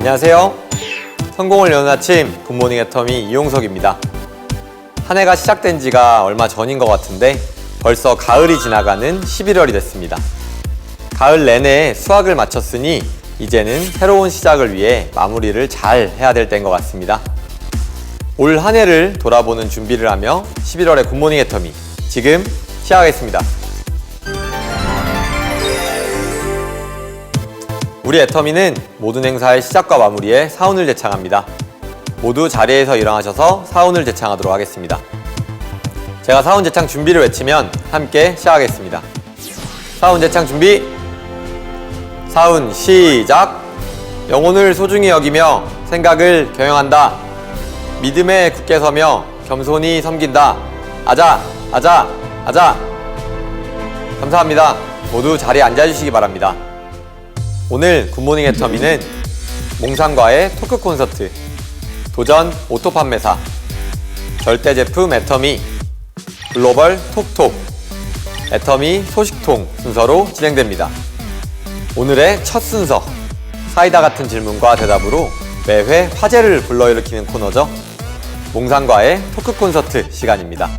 안녕하세요. 성공을 여는 아침 굿모닝 애터미 이용석입니다. 한 해가 시작된 지가 얼마 전인 것 같은데 벌써 가을이 지나가는 11월이 됐습니다. 가을 내내 수학을 마쳤으니 이제는 새로운 시작을 위해 마무리를 잘 해야 될 때인 것 같습니다. 올 한 해를 돌아보는 준비를 하며 11월의 굿모닝 애터미 지금 시작하겠습니다. 우리 애터미는 모든 행사의 시작과 마무리에 사운을 제창합니다. 모두 자리에서 일어나셔서 사운을 제창하도록 하겠습니다. 제가 사운 제창 준비를 외치면 함께 시작하겠습니다. 사운 제창 준비! 사운 시작! 영혼을 소중히 여기며 생각을 경영한다. 믿음에 굳게 서며 겸손히 섬긴다. 아자! 아자! 아자! 감사합니다. 모두 자리에 앉아주시기 바랍니다. 오늘 굿모닝 애터미는 몽상과의 토크 콘서트, 도전 오토 판매사, 절대 제품 애터미, 글로벌 톡톡, 애터미 소식통 순서로 진행됩니다. 오늘의 첫 순서, 사이다 같은 질문과 대답으로 매회 화제를 불러일으키는 코너죠. 몽상과의 토크 콘서트 시간입니다.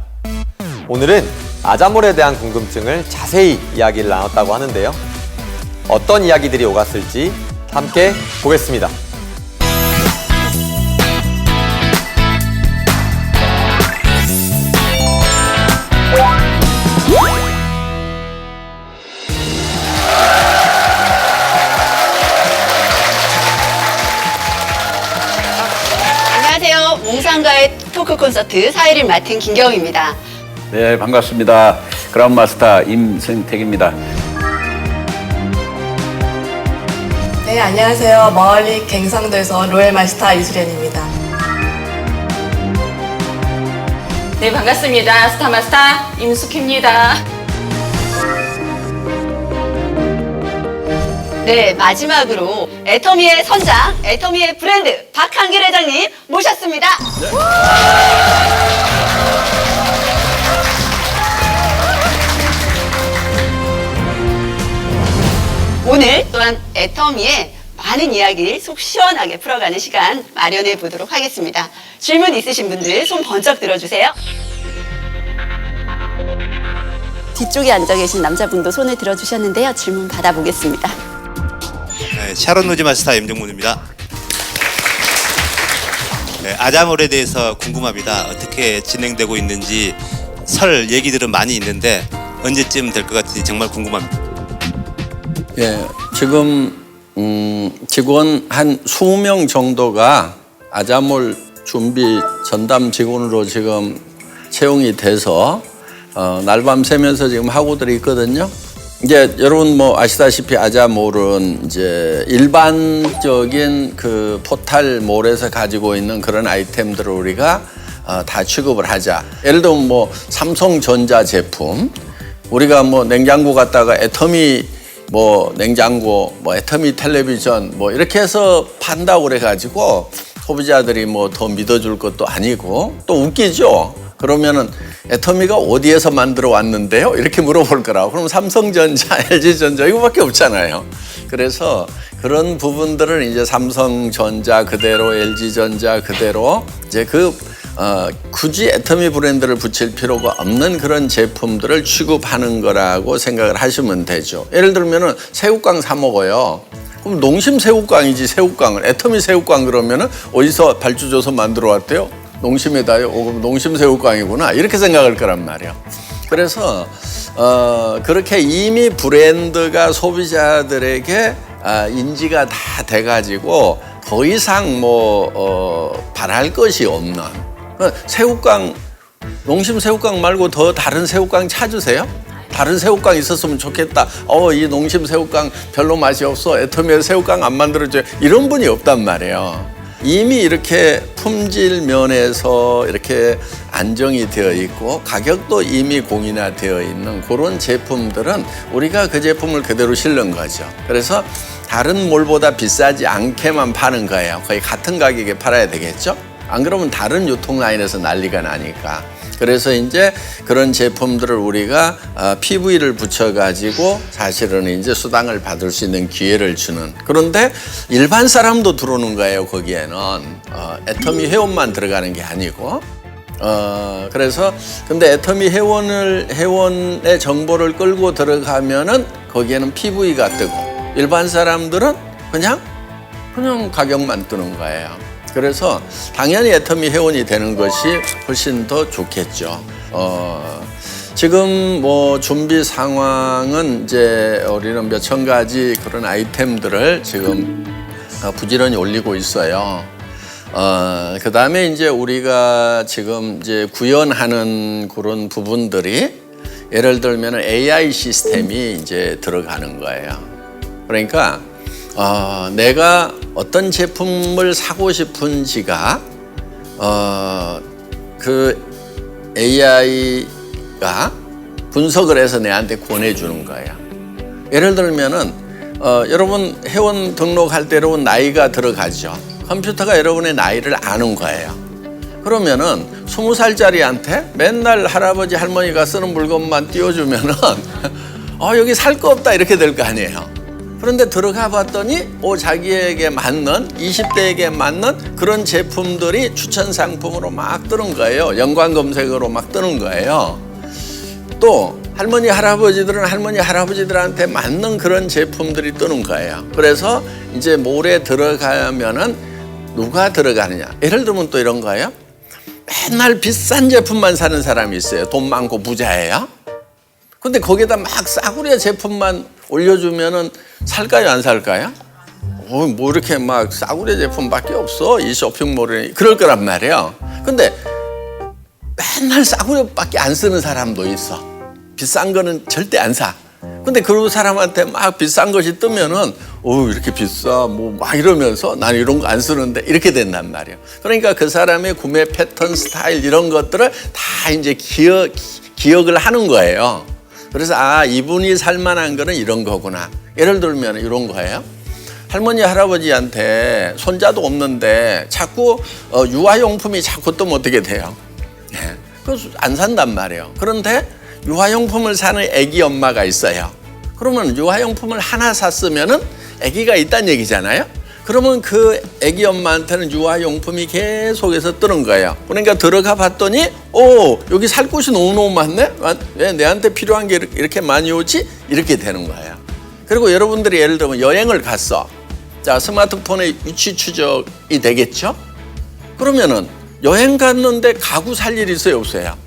오늘은 아자몰에 대한 궁금증을 자세히 이야기를 나눴다고 하는데요. 어떤 이야기들이 오갔을지 함께 보겠습니다. 안녕하세요. 몽상과의 토크 콘서트 사회를 맡은 김경입니다. 네, 반갑습니다. 그라운드마스터 임승택입니다. 네, 안녕하세요. 멀리 갱상도에서 로얄마스터 이수련입니다. 네, 반갑습니다. 스타마스터 임숙희입니다. 네, 마지막으로 애터미의 선장, 애터미의 브랜드 박한길 회장님 모셨습니다. 오늘 또한 애터미의 많은 이야기를 속 시원하게 풀어가는 시간 마련해 보도록 하겠습니다. 질문 있으신 분들 손 번쩍 들어주세요. 뒤쪽에 앉아 계신 남자분도 손을 들어주셨는데요. 질문 받아보겠습니다. 네, 샤론 로즈 마스터 임정문입니다. 네, 아자몰에 대해서 궁금합니다. 어떻게 진행되고 있는지 설 얘기들은 많이 있는데 언제쯤 될 것 같은지 정말 궁금합니다. 예, 지금 직원 한 20명 정도가 아자몰 준비 전담 직원으로 지금 채용이 돼서 날밤 새면서 지금 하고들이 있거든요. 이제 여러분 뭐 아시다시피 아자몰은 이제 일반적인 그 포탈몰에서 가지고 있는 그런 아이템들을 우리가 다 취급을 하자. 예를 들면 뭐 삼성전자 제품, 우리가 뭐 냉장고 갖다가 애터미 뭐 냉장고, 뭐 애터미 텔레비전 뭐 이렇게 해서 판다고 그래가지고 소비자들이 뭐 더 믿어줄 것도 아니고 또 웃기죠. 그러면은 애터미가 어디에서 만들어 왔는데요? 이렇게 물어볼 거라고. 그럼 삼성전자, LG전자 이거밖에 없잖아요. 그래서 그런 부분들은 이제 삼성전자 그대로, LG전자 그대로 이제 굳이 애터미 브랜드를 붙일 필요가 없는 그런 제품들을 취급하는 거라고 생각을 하시면 되죠. 예를 들면은 새우깡 사 먹어요. 그럼 농심 새우깡이지 새우깡을 애터미 새우깡 그러면은 어디서 발주 줘서 만들어 왔대요? 농심에다요. 그럼 농심 새우깡이구나 이렇게 생각할 거란 말이에요. 그래서 그렇게 이미 브랜드가 소비자들에게 인지가 다 돼가지고 더 이상 바랄 것이 없는. 새우깡, 농심 새우깡 말고 더 다른 새우깡 찾으세요? 다른 새우깡 있었으면 좋겠다. 이 농심 새우깡 별로 맛이 없어. 애터미에 새우깡 안 만들어줘요. 이런 분이 없단 말이에요. 이미 이렇게 품질 면에서 이렇게 안정이 되어 있고 가격도 이미 공인화되어 있는 그런 제품들은 우리가 그 제품을 그대로 실는 거죠. 그래서 다른 몰보다 비싸지 않게만 파는 거예요. 거의 같은 가격에 팔아야 되겠죠? 안 그러면 다른 유통 라인에서 난리가 나니까. 그래서 이제 그런 제품들을 우리가 PV를 붙여가지고 사실은 이제 수당을 받을 수 있는 기회를 주는. 그런데 일반 사람도 들어오는 거예요. 거기에는 애터미 회원만 들어가는 게 아니고. 그래서 근데 애터미 회원의 정보를 끌고 들어가면은 거기에는 PV가 뜨고 일반 사람들은 그냥 가격만 뜨는 거예요. 그래서 당연히 애터미 회원이 되는 것이 훨씬 더 좋겠죠. 지금 뭐 준비 상황은 이제 우리는 몇천 가지 그런 아이템들을 지금 부지런히 올리고 있어요. 그 다음에 이제 우리가 지금 이제 구현하는 그런 부분들이 예를 들면 AI 시스템이 이제 들어가는 거예요. 그러니까 내가 어떤 제품을 사고 싶은지가 그 AI가 분석을 해서 내한테 권해주는 거예요. 예를 들면은 여러분 회원 등록할 때 여러분 나이가 들어가죠. 컴퓨터가 여러분의 나이를 아는 거예요. 그러면은 20살짜리한테 맨날 할아버지 할머니가 쓰는 물건만 띄워주면은 여기 살 거 없다 이렇게 될 거 아니에요. 그런데 들어가 봤더니 자기에게 맞는 20대에게 맞는 그런 제품들이 추천 상품으로 막 뜨는 거예요. 연관 검색어로 막 뜨는 거예요. 또 할머니 할아버지들은 할머니 할아버지들한테 맞는 그런 제품들이 뜨는 거예요. 그래서 이제 몰에 들어가면은 누가 들어가느냐. 예를 들면 또 이런 거예요. 맨날 비싼 제품만 사는 사람이 있어요. 돈 많고 부자예요. 근데 거기에다 막 싸구려 제품만 올려주면은 살까요, 안 살까요? 뭐 이렇게 막 싸구려 제품밖에 없어 이 쇼핑몰에 그럴 거란 말이에요. 근데 맨날 싸구려밖에 안 쓰는 사람도 있어. 비싼 거는 절대 안 사. 근데 그 사람한테 막 비싼 것이 뜨면은 이렇게 비싸 뭐 막 이러면서 난 이런 거 안 쓰는데 이렇게 된단 말이에요. 그러니까 그 사람의 구매 패턴 스타일 이런 것들을 다 이제 기억을 하는 거예요. 그래서 이분이 살만한 거는 이런 거구나. 예를 들면 이런 거예요. 할머니 할아버지한테 손자도 없는데 자꾸 유아용품이 자꾸 뜨면 어떻게 돼요? 그래서 안 산단 말이에요. 그런데 유아용품을 사는 애기 엄마가 있어요. 그러면 유아용품을 하나 샀으면은 애기가 있다는 얘기잖아요. 그러면 그 애기 엄마한테는 유아용품이 계속해서 뜨는 거예요. 그러니까 들어가 봤더니 여기 살 곳이 너무너무 많네? 왜 내한테 필요한 게 이렇게 많이 오지? 이렇게 되는 거예요. 그리고 여러분들이 예를 들면 여행을 갔어. 자, 스마트폰에 위치 추적이 되겠죠? 그러면은 여행 갔는데 가구 살 일 있어요, 없어요?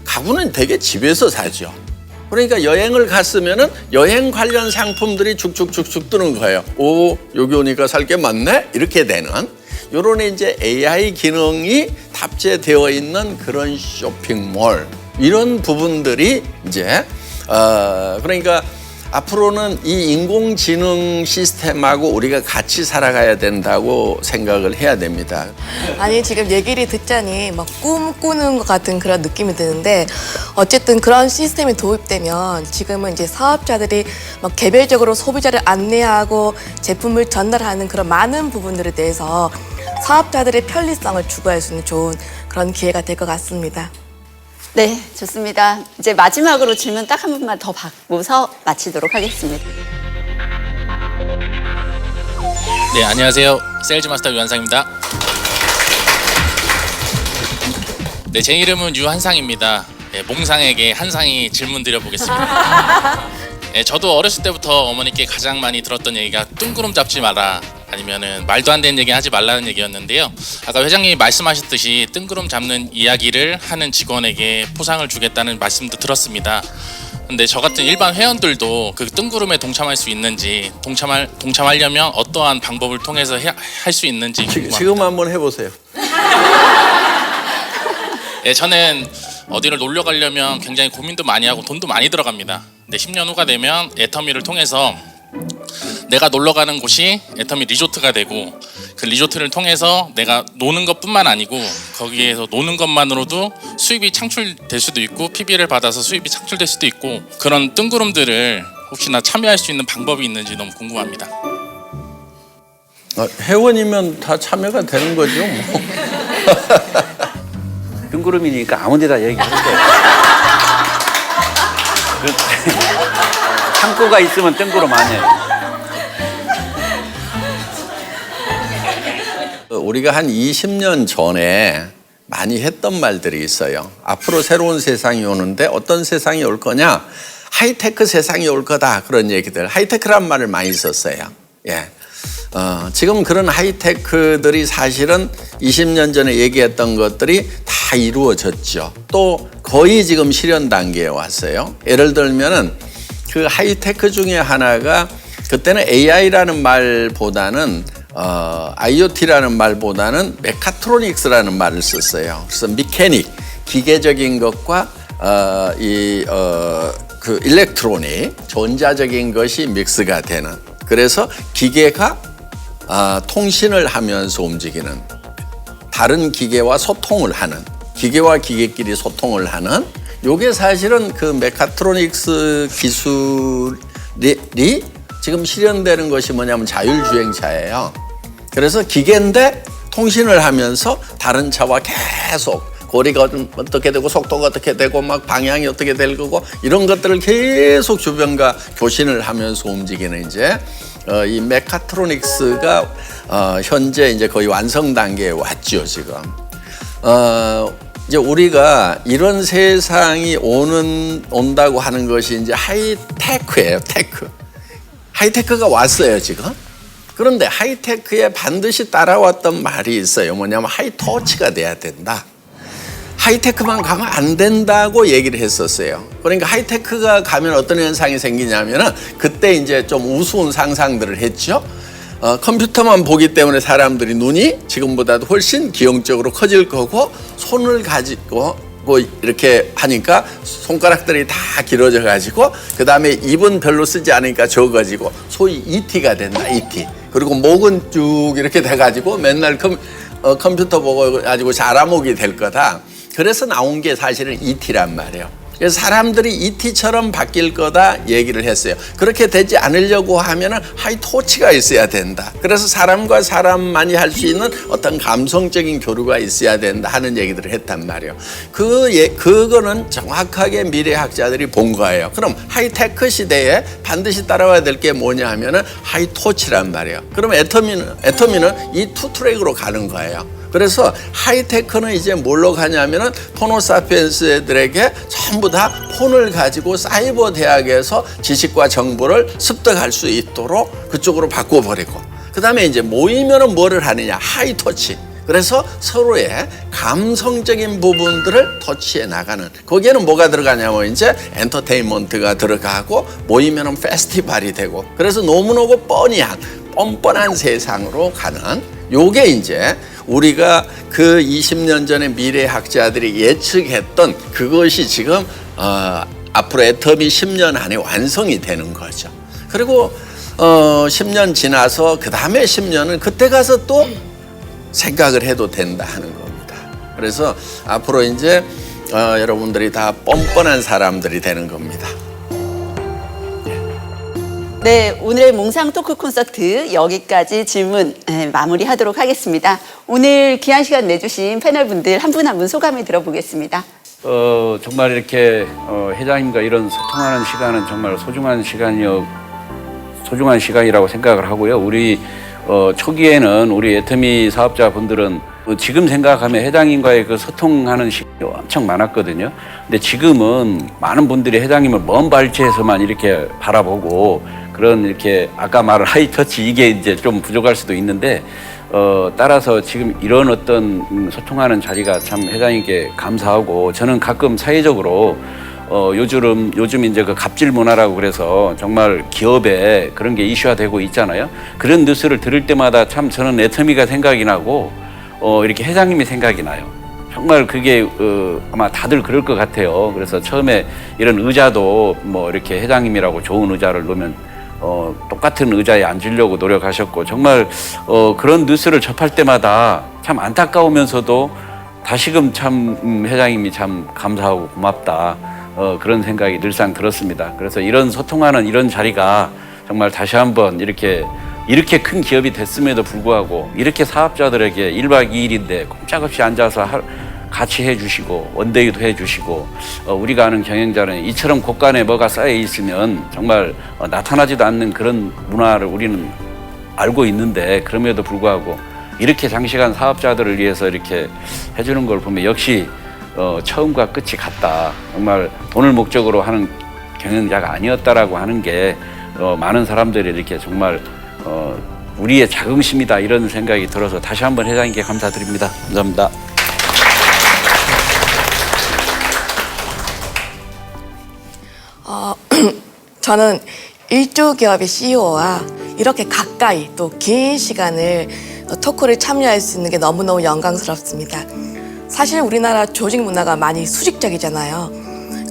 가구는 되게 집에서 사죠. 그러니까 여행을 갔으면은 여행 관련 상품들이 쭉쭉쭉쭉 뜨는 거예요. 여기 오니까 살 게 많네? 이렇게 되는 요런 이제 AI 기능이 탑재되어 있는 그런 쇼핑몰 이런 부분들이 이제 그러니까 앞으로는 이 인공지능 시스템하고 우리가 같이 살아가야 된다고 생각을 해야 됩니다. 아니 지금 얘기를 듣자니 막 꿈꾸는 것 같은 그런 느낌이 드는데 어쨌든 그런 시스템이 도입되면 지금은 이제 사업자들이 막 개별적으로 소비자를 안내하고 제품을 전달하는 그런 많은 부분들에 대해서 사업자들의 편리성을 추구할 수 있는 좋은 그런 기회가 될 것 같습니다. 네, 좋습니다. 이제 마지막으로 질문 딱 한 번만 더 받고서 마치도록 하겠습니다. 네, 안녕하세요. 세일즈 마스터 유한상입니다. 네, 제 이름은 유한상입니다. 네, 몽상에게 한상이 질문 드려보겠습니다. 네, 저도 어렸을 때부터 어머니께 가장 많이 들었던 얘기가 뜬구름 잡지 마라, 아니면은 말도 안 되는 얘기 하지 말라는 얘기였는데요. 아까 회장님이 말씀하셨듯이 뜬구름 잡는 이야기를 하는 직원에게 포상을 주겠다는 말씀도 들었습니다. 근데 저 같은 일반 회원들도 그 뜬구름에 동참할 수 있는지, 동참하려면 어떠한 방법을 통해서 할 수 있는지 궁금합니다. 지금 한번 해보세요. 네, 저는 어디를 놀러 가려면 굉장히 고민도 많이 하고 돈도 많이 들어갑니다. 근데 10년 후가 되면 애터미를 통해서 내가 놀러 가는 곳이 애터미 리조트가 되고 그 리조트를 통해서 내가 노는 것뿐만 아니고 거기에서 노는 것만으로도 수입이 창출될 수도 있고 PB를 받아서 수입이 창출될 수도 있고 그런 뜬구름들을 혹시나 참여할 수 있는 방법이 있는지 너무 궁금합니다. 회원이면 다 참여가 되는 거죠, 뭐. 뜬구름이니까 아무 데다 얘기할 거예요. 창고가 있으면 뜬구름 아니에요. 우리가 한 20년 전에 많이 했던 말들이 있어요. 앞으로 새로운 세상이 오는데 어떤 세상이 올 거냐? 하이테크 세상이 올 거다. 그런 얘기들. 하이테크란 말을 많이 썼어요. 예. 지금 그런 하이테크들이 사실은 20년 전에 얘기했던 것들이 다 이루어졌죠. 또 거의 지금 실현 단계에 왔어요. 예를 들면은 그 하이테크 중에 하나가 그때는 AI라는 말보다는 IoT라는 말보다는 메카트로닉스라는 말을 썼어요. 그래서 미케닉, 기계적인 것과 그 일렉트로닉, 전자적인 것이 믹스가 되는. 그래서 기계가 통신을 하면서 움직이는, 다른 기계와 소통을 하는, 기계와 기계끼리 소통을 하는, 요게 사실은 그 메카트로닉스 기술이 지금 실현되는 것이 뭐냐면 자율주행차예요. 그래서 기계인데 통신을 하면서 다른 차와 계속 거리가 어떻게 되고 속도가 어떻게 되고 막 방향이 어떻게 될 거고 이런 것들을 계속 주변과 교신을 하면서 움직이는 이제 이 메카트로닉스가 현재 이제 거의 완성 단계에 왔죠, 지금. 이제 우리가 이런 세상이 온다고 하는 것이 이제 하이테크예요, 테크. 하이테크가 왔어요, 지금. 그런데 하이테크에 반드시 따라왔던 말이 있어요. 뭐냐면 하이터치가 돼야 된다. 하이테크만 가면 안 된다고 얘기를 했었어요. 그러니까 하이테크가 가면 어떤 현상이 생기냐면은 그때 이제 좀 우스운 상상들을 했죠. 컴퓨터만 보기 때문에 사람들이 눈이 지금보다도 훨씬 기형적으로 커질 거고 손을 가지고 이렇게 하니까 손가락들이 다 길어져 가지고 그 다음에 입은 별로 쓰지 않으니까 적어지고 소위 ET가 된다, ET. 그리고 목은 쭉 이렇게 돼 가지고 맨날 컴퓨터 보고 가지고 자라목이 될 거다. 그래서 나온 게 사실은 ET란 말이에요. 그래서 사람들이 ET처럼 바뀔 거다 얘기를 했어요. 그렇게 되지 않으려고 하면은 하이터치가 있어야 된다. 그래서 사람과 사람만이 할 수 있는 어떤 감성적인 교류가 있어야 된다 하는 얘기들을 했단 말이에요. 그거는 정확하게 미래학자들이 본 거예요. 그럼 하이테크 시대에 반드시 따라와야 될 게 뭐냐 하면은 하이터치란 말이에요. 그럼 애터미는 이 투 트랙으로 가는 거예요. 그래서 하이테크는 이제 뭘로 가냐면은 호모사피엔스들에게 전부 다 폰을 가지고 사이버 대학에서 지식과 정보를 습득할 수 있도록 그쪽으로 바꿔버리고 그 다음에 이제 모이면은 뭐를 하느냐, 하이터치. 그래서 서로의 감성적인 부분들을 터치해 나가는, 거기에는 뭐가 들어가냐면 이제 엔터테인먼트가 들어가고 모이면은 페스티벌이 되고, 그래서 너무너무 뻔뻔한 세상으로 가는, 요게 이제 우리가 그 20년 전에 미래학자들이 예측했던 그것이 지금 앞으로 애터미 10년 안에 완성이 되는 거죠. 그리고 10년 지나서 그 다음에 10년은 그때 가서 또 생각을 해도 된다 하는 겁니다. 그래서 앞으로 이제 여러분들이 다 뻔뻔한 사람들이 되는 겁니다. 네, 오늘의 몽상 토크 콘서트 여기까지 질문 마무리하도록 하겠습니다. 오늘 귀한 시간 내주신 패널분들 한 분 한 분 소감을 들어보겠습니다. 정말 이렇게 회장님과 이런 소통하는 시간은 정말 소중한 시간이라고 생각을 하고요. 우리 초기에는 우리 애터미 사업자분들은 지금 생각하면 회장님과의 그 소통하는 시간이 엄청 많았거든요. 근데 지금은 많은 분들이 회장님을 먼 발치에서만 이렇게 바라보고 그런 이렇게 아까 말한 하이터치 이게 이제 좀 부족할 수도 있는데 따라서 지금 이런 어떤 소통하는 자리가 참 회장님께 감사하고 저는 가끔 사회적으로 요즘 이제 그 갑질 문화라고 그래서 정말 기업에 그런 게 이슈화되고 있잖아요. 그런 뉴스를 들을 때마다 참 저는 애터미가 생각이 나고 이렇게 회장님이 생각이 나요. 정말 그게 아마 다들 그럴 것 같아요. 그래서 처음에 이런 의자도 뭐 이렇게 회장님이라고 좋은 의자를 놓으면 똑같은 의자에 앉으려고 노력하셨고 정말 그런 뉴스를 접할 때마다 참 안타까우면서도 다시금 참 회장님이 참 감사하고 고맙다 그런 생각이 늘상 들었습니다. 그래서 이런 소통하는 이런 자리가 정말 다시 한번 이렇게 큰 기업이 됐음에도 불구하고 이렇게 사업자들에게 1박 2일인데 꼼짝없이 앉아서 같이 해주시고 원데이도 해주시고 우리가 아는 경영자는 이처럼 곳간에 뭐가 쌓여 있으면 정말 나타나지도 않는 그런 문화를 우리는 알고 있는데 그럼에도 불구하고 이렇게 장시간 사업자들을 위해서 이렇게 해주는 걸 보면 역시 처음과 끝이 같다. 정말 돈을 목적으로 하는 경영자가 아니었다라고 하는 게 많은 사람들이 이렇게 정말 우리의 자긍심이다 이런 생각이 들어서 다시 한번 회장님께 감사드립니다. 감사합니다. 저는 일조 기업의 CEO와 이렇게 가까이 또 긴 시간을 토크를 참여할 수 있는 게 너무너무 영광스럽습니다. 사실 우리나라 조직 문화가 많이 수직적이잖아요.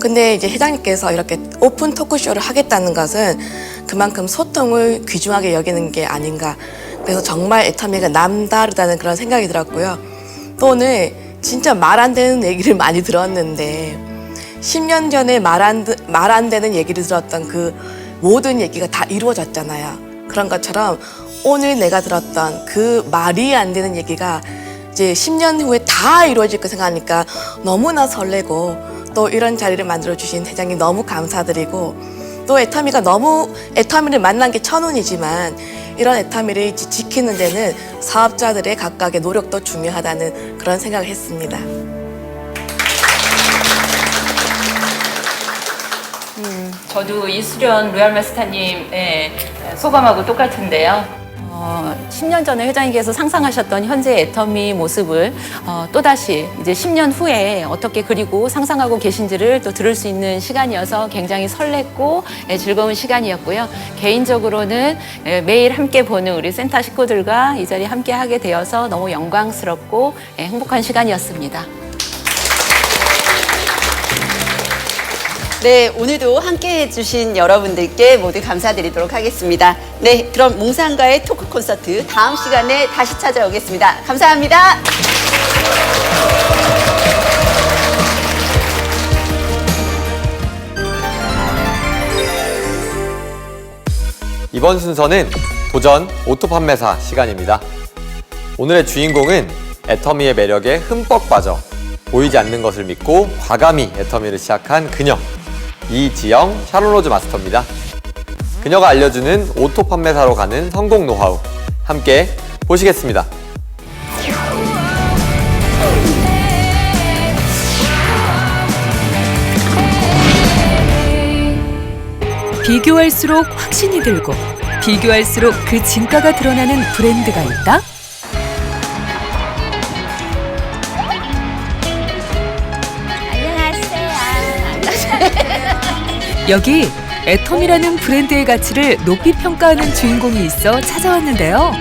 근데 이제 회장님께서 이렇게 오픈 토크쇼를 하겠다는 것은 그만큼 소통을 귀중하게 여기는 게 아닌가. 그래서 정말 애터미가 남다르다는 그런 생각이 들었고요. 또 오늘 진짜 말 안 되는 얘기를 많이 들었는데 10년 전에 말 안 되는 얘기를 들었던 그 모든 얘기가 다 이루어졌잖아요. 그런 것처럼 오늘 내가 들었던 그 말이 안 되는 얘기가 이제 10년 후에 다 이루어질 거 생각하니까 너무나 설레고 또 이런 자리를 만들어주신 회장님 너무 감사드리고 또 애터미를 만난 게 천운이지만 이런 애터미를 지키는 데는 사업자들의 각각의 노력도 중요하다는 그런 생각을 했습니다. 저도 이수련 로얄마스터님 소감하고 똑같은데요. 10년 전에 회장님께서 상상하셨던 현재 애터미 모습을 또다시 이제 10년 후에 어떻게 그리고 상상하고 계신지를 또 들을 수 있는 시간이어서 굉장히 설렜고 즐거운 시간이었고요. 개인적으로는 매일 함께 보는 우리 센터 식구들과 이 자리에 함께 하게 되어서 너무 영광스럽고 행복한 시간이었습니다. 네, 오늘도 함께 해주신 여러분들께 모두 감사드리도록 하겠습니다. 네, 그럼 몽상가의 토크 콘서트 다음 시간에 다시 찾아오겠습니다. 감사합니다. 이번 순서는 도전 오토 판매사 시간입니다. 오늘의 주인공은 애터미의 매력에 흠뻑 빠져 보이지 않는 것을 믿고 과감히 애터미를 시작한 그녀, 이지영 샤론로즈 마스터입니다. 그녀가 알려주는 오토 판매사로 가는 성공 노하우 함께 보시겠습니다. 비교할수록 확신이 들고 비교할수록 그 진가가 드러나는 브랜드가 있다? 여기 애텀이라는 브랜드의 가치를 높이 평가하는 주인공이 있어 찾아왔는데요.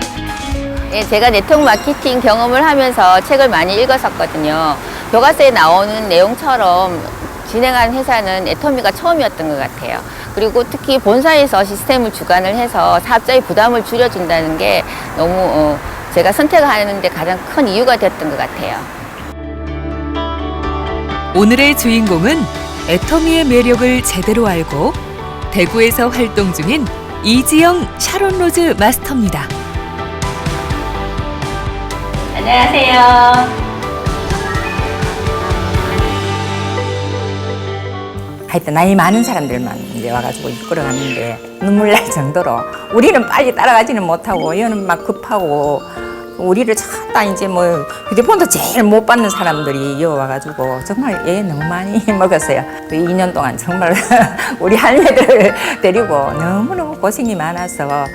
네, 제가 네트워크 마케팅 경험을 하면서 책을 많이 읽었었거든요. 교과서에 나오는 내용처럼 진행한 회사는 애터미가 처음이었던 것 같아요. 그리고 특히 본사에서 시스템을 주관을 해서 사업자의 부담을 줄여준다는 게 너무 제가 선택을 하는데 가장 큰 이유가 됐던 것 같아요. 오늘의 주인공은 애터미의 매력을 제대로 알고 대구에서 활동 중인 이지영 샤론로즈 마스터입니다. 안녕하세요. 하여튼 나이 많은 사람들만 이제 와가지고 이끌어갔는데 눈물 날 정도로 우리는 빨리 따라가지는 못하고 얘는 막 급하고 우리를 찾다 이제 뭐 휴대폰도 제일 못 받는 사람들이 이어와가지고 정말 얘 너무 많이 먹었어요. 그 2년 동안 정말 우리 할매들 데리고 너무너무 고생이 많아서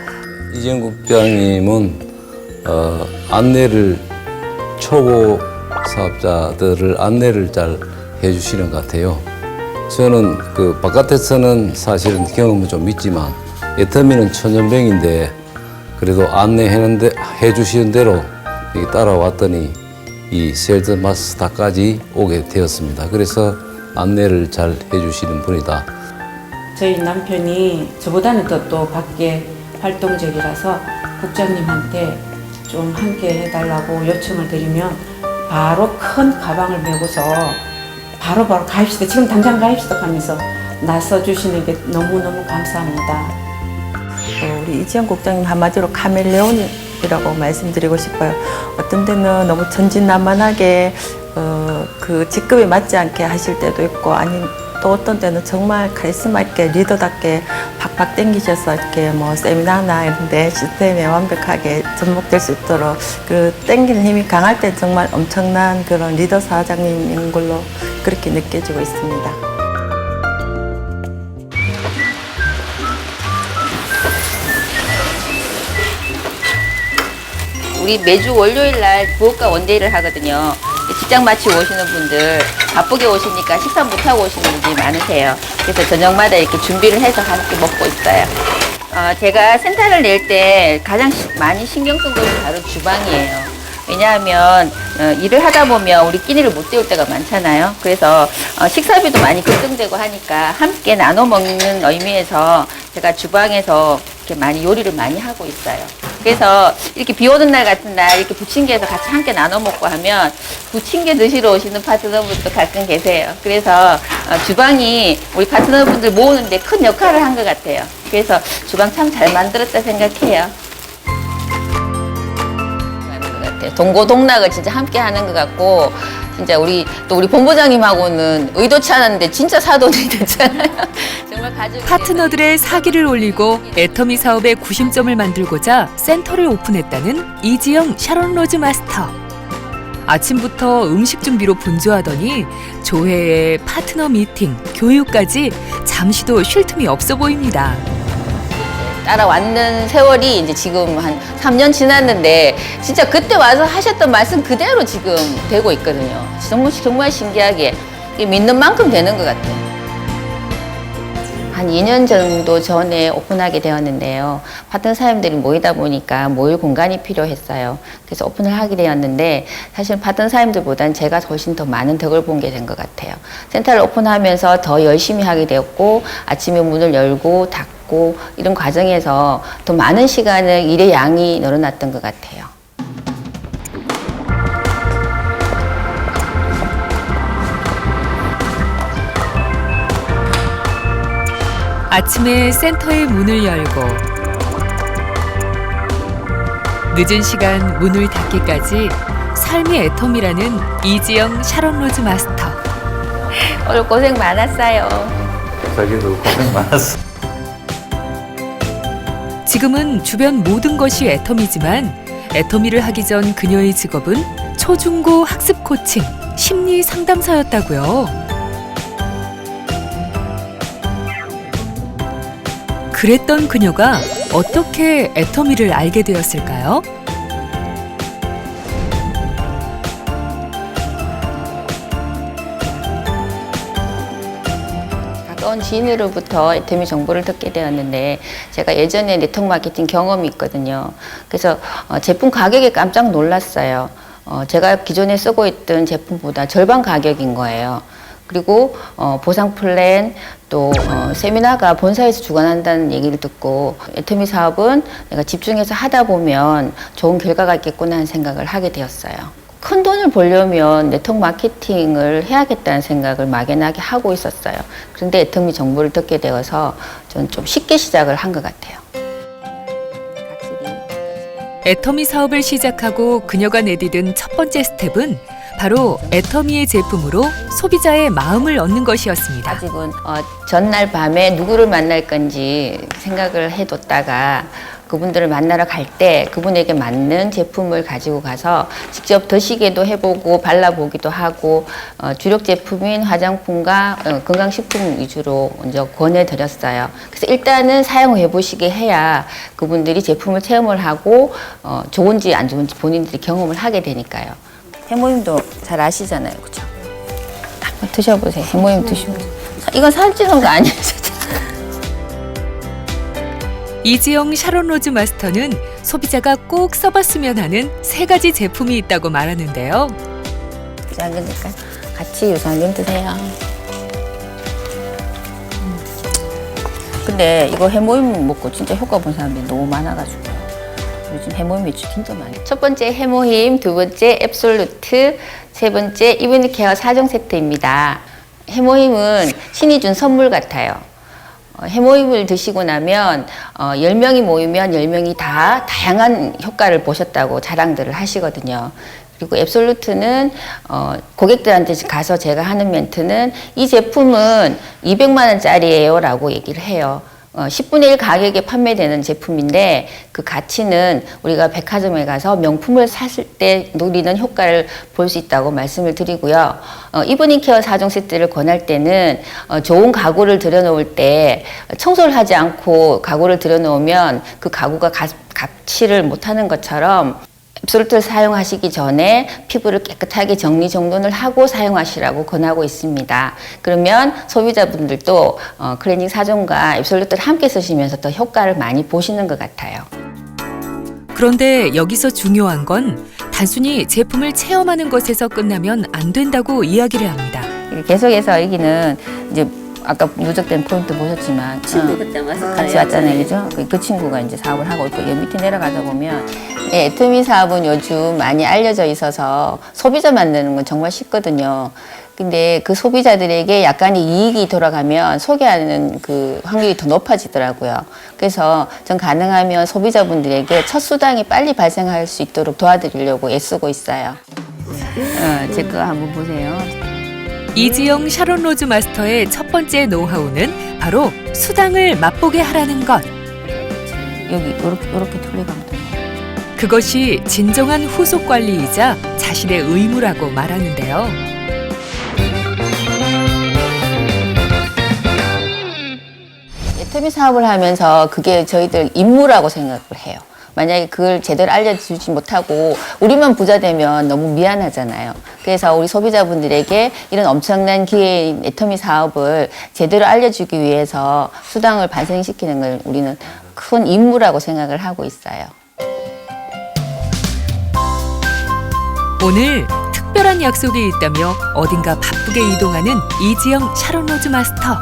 이지영 국장님은 안내를 초보 사업자들을 안내를 잘 해주시는 것 같아요. 저는 그 바깥에서는 사실은 경험은 좀 있지만 애터미는 천연병인데 그래도 해주시는 대로 따라왔더니 이 세일즈 마스터까지 오게 되었습니다. 그래서 안내를 잘 해주시는 분이다. 저희 남편이 저보다는 또 밖에 활동적이라서 국장님한테 좀 함께 해달라고 요청을 드리면 바로 큰 가방을 메고서 바로 가입시다. 지금 당장 가입시다 하면서 나서주시는 게 너무너무 감사합니다. 우리 이지영 국장님 한마디로 카멜레온 모습이라고 말씀드리고 싶어요. 어떤 때는 너무 천진난만하게 그 직급에 맞지 않게 하실 때도 있고, 아니 또 어떤 때는 정말 카리스마 있게 리더답게 팍팍 땡기셔서 이렇게 뭐 세미나나 이런 데 시스템에 완벽하게 접목될 수 있도록 그 땡기는 힘이 강할 때 정말 엄청난 그런 리더 사장님인 걸로 그렇게 느껴지고 있습니다. 우리 매주 월요일 날 부엌과 원데이를 하거든요. 직장 마치고 오시는 분들 바쁘게 오시니까 식사 못하고 오시는 분들이 많으세요. 그래서 저녁마다 이렇게 준비를 해서 함께 먹고 있어요. 제가 센터를 낼 때 가장 많이 신경 쓴 곳이 바로 주방이에요. 왜냐하면 일을 하다 보면 우리 끼니를 못 때울 때가 많잖아요. 그래서 식사비도 많이 급등되고 하니까 함께 나눠 먹는 의미에서 제가 주방에서 이렇게 많이 요리를 많이 하고 있어요. 그래서 이렇게 비 오는 날 같은 날 이렇게 부침개에서 같이 함께 나눠 먹고 하면 부침개 드시러 오시는 파트너분들도 가끔 계세요. 그래서 주방이 우리 파트너분들 모으는데 큰 역할을 한 것 같아요. 그래서 주방 참 잘 만들었다 생각해요. 동고동락을 진짜 함께 하는 것 같고, 진짜 우리 본부장님하고는 의도치 않았는데 진짜 사돈이 됐잖아요. 정말 가족 파트너들의 사기를 올리고 애터미 사업의 구심점을 만들고자 센터를 오픈했다는 이지영 샤론 로즈 마스터. 아침부터 음식 준비로 분주하더니 조회에 파트너 미팅, 교육까지 잠시도 쉴 틈이 없어 보입니다. 따라왔는 세월이 이제 지금 한 3년 지났는데 진짜 그때 와서 하셨던 말씀 그대로 지금 되고 있거든요. 정말 신기하게 믿는 만큼 되는 것 같아요. 한 2년 정도 전에 오픈하게 되었는데요. 파트너 사장님들이 모이다 보니까 모일 공간이 필요했어요. 그래서 오픈을 하게 되었는데 사실 파트너 사장님들보다는 제가 훨씬 더 많은 덕을 본 게 된 것 같아요. 센터를 오픈하면서 더 열심히 하게 되었고, 아침에 문을 열고 닫고 이런 과정에서 더 많은 시간을 일의 양이 늘어났던 것 같아요. 아침에 센터의 문을 열고 늦은 시간 문을 닫기까지 삶의 애텀이라는 이지영 샤론 로즈 마스터. 오늘 고생 많았어요. 자기도 고생 많았어. 지금은 주변 모든 것이 애터미지만 애터미를 하기 전 그녀의 직업은 초중고 학습 코칭, 심리 상담사였다고요. 그랬던 그녀가 어떻게 애터미를 알게 되었을까요? 가까운 지인으로부터 애터미 정보를 듣게 되었는데, 제가 예전에 네트워크 마케팅 경험이 있거든요. 그래서 제품 가격에 깜짝 놀랐어요. 제가 기존에 쓰고 있던 제품보다 절반 가격인 거예요. 그리고 보상 플랜, 또 세미나가 본사에서 주관한다는 얘기를 듣고, 애터미 사업은 내가 집중해서 하다 보면 좋은 결과가 있겠구나 하는 생각을 하게 되었어요. 큰 돈을 벌려면 네트워크 마케팅을 해야겠다는 생각을 막연하게 하고 있었어요. 그런데 애터미 정보를 듣게 되어서 저는 좀 쉽게 시작을 한 것 같아요. 애터미 사업을 시작하고 그녀가 내디딘 첫 번째 스텝은 바로 애터미의 제품으로 소비자의 마음을 얻는 것이었습니다. 아직은 전날 밤에 누구를 만날 건지 생각을 해뒀다가 그분들을 만나러 갈 때 그분에게 맞는 제품을 가지고 가서 직접 드시기도 해보고 발라보기도 하고, 주력 제품인 화장품과 건강식품 위주로 먼저 권해드렸어요. 그래서 일단은 사용해보시게 해야 그분들이 제품을 체험을 하고 좋은지 안 좋은지 본인들이 경험을 하게 되니까요. 해모임도 잘 아시잖아요, 그렇죠? 한번 드셔보세요. 해모임 드시면 이건 살찌는 거 아니에요. 이지영 샤론 로즈 마스터는 소비자가 꼭 써봤으면 하는 3가지 제품이 있다고 말하는데요. 작으니까 같이 유산균 드세요. 근데 이거 해모임 먹고 진짜 효과 본 사람들이 너무 많아가지고 요즘 해모임 매출 진짜 많아요. 첫 번째 해모힘, 두 번째 앱솔루트, 세 번째 이브니케어 4종 세트입니다. 해모힘은 신이 준 선물 같아요. 해모임을 드시고 나면 10명이 모이면 10명이 다 다양한 효과를 보셨다고 자랑들을 하시거든요. 그리고 앱솔루트는 고객들한테 가서 제가 하는 멘트는 이 제품은 200만 원짜리예요 라고 얘기를 해요. 10분의 1 가격에 판매되는 제품인데 그 가치는 우리가 백화점에 가서 명품을 샀을 때 누리는 효과를 볼 수 있다고 말씀을 드리고요. 이브닝 케어 4종 세트를 권할 때는 좋은 가구를 들여놓을 때 청소를 하지 않고 가구를 들여놓으면 그 가구가 가치를 못하는 것처럼 앱솔루트를 사용하시기 전에 피부를 깨끗하게 정리정돈을 하고 사용하시라고 권하고 있습니다. 그러면 소비자분들도 클렌징 4종과 앱솔루트를 함께 쓰시면서 더 효과를 많이 보시는 것 같아요. 그런데 여기서 중요한 건 단순히 제품을 체험하는 것에서 끝나면 안 된다고 이야기를 합니다. 계속해서 여기는 이제 아까 누적된 포인트 보셨지만 친구 그때 와서 같이 왔잖아요, 그죠? 그 친구가 이제 사업을 하고 있고 여기 밑에 내려가다 보면 애터미 사업은 요즘 많이 알려져 있어서 소비자 만드는 건 정말 쉽거든요. 근데 그 소비자들에게 약간의 이익이 돌아가면 소개하는 그 확률이 더 높아지더라고요. 그래서 전 가능하면 소비자분들에게 첫 수당이 빨리 발생할 수 있도록 도와드리려고 애쓰고 있어요. 제 거 한번 보세요. 이지영 샤론 로즈 마스터의 첫 번째 노하우는 바로 수당을 맛보게 하라는 것. 여기 이렇게 돌려가면 돼요. 그것이 진정한 후속 관리이자 자신의 의무라고 말하는데요. 애터미 사업을 하면서 그게 저희들 임무라고 생각을 해요. 만약에 그걸 제대로 알려주지 못하고 우리만 부자 되면 너무 미안하잖아요. 그래서 우리 소비자분들에게 이런 엄청난 기회인 애터미 사업을 제대로 알려주기 위해서 수당을 발생시키는 걸 우리는 큰 임무라고 생각을 하고 있어요. 오늘 특별한 약속이 있다며 어딘가 바쁘게 이동하는 이지영 샤론 로즈 마스터.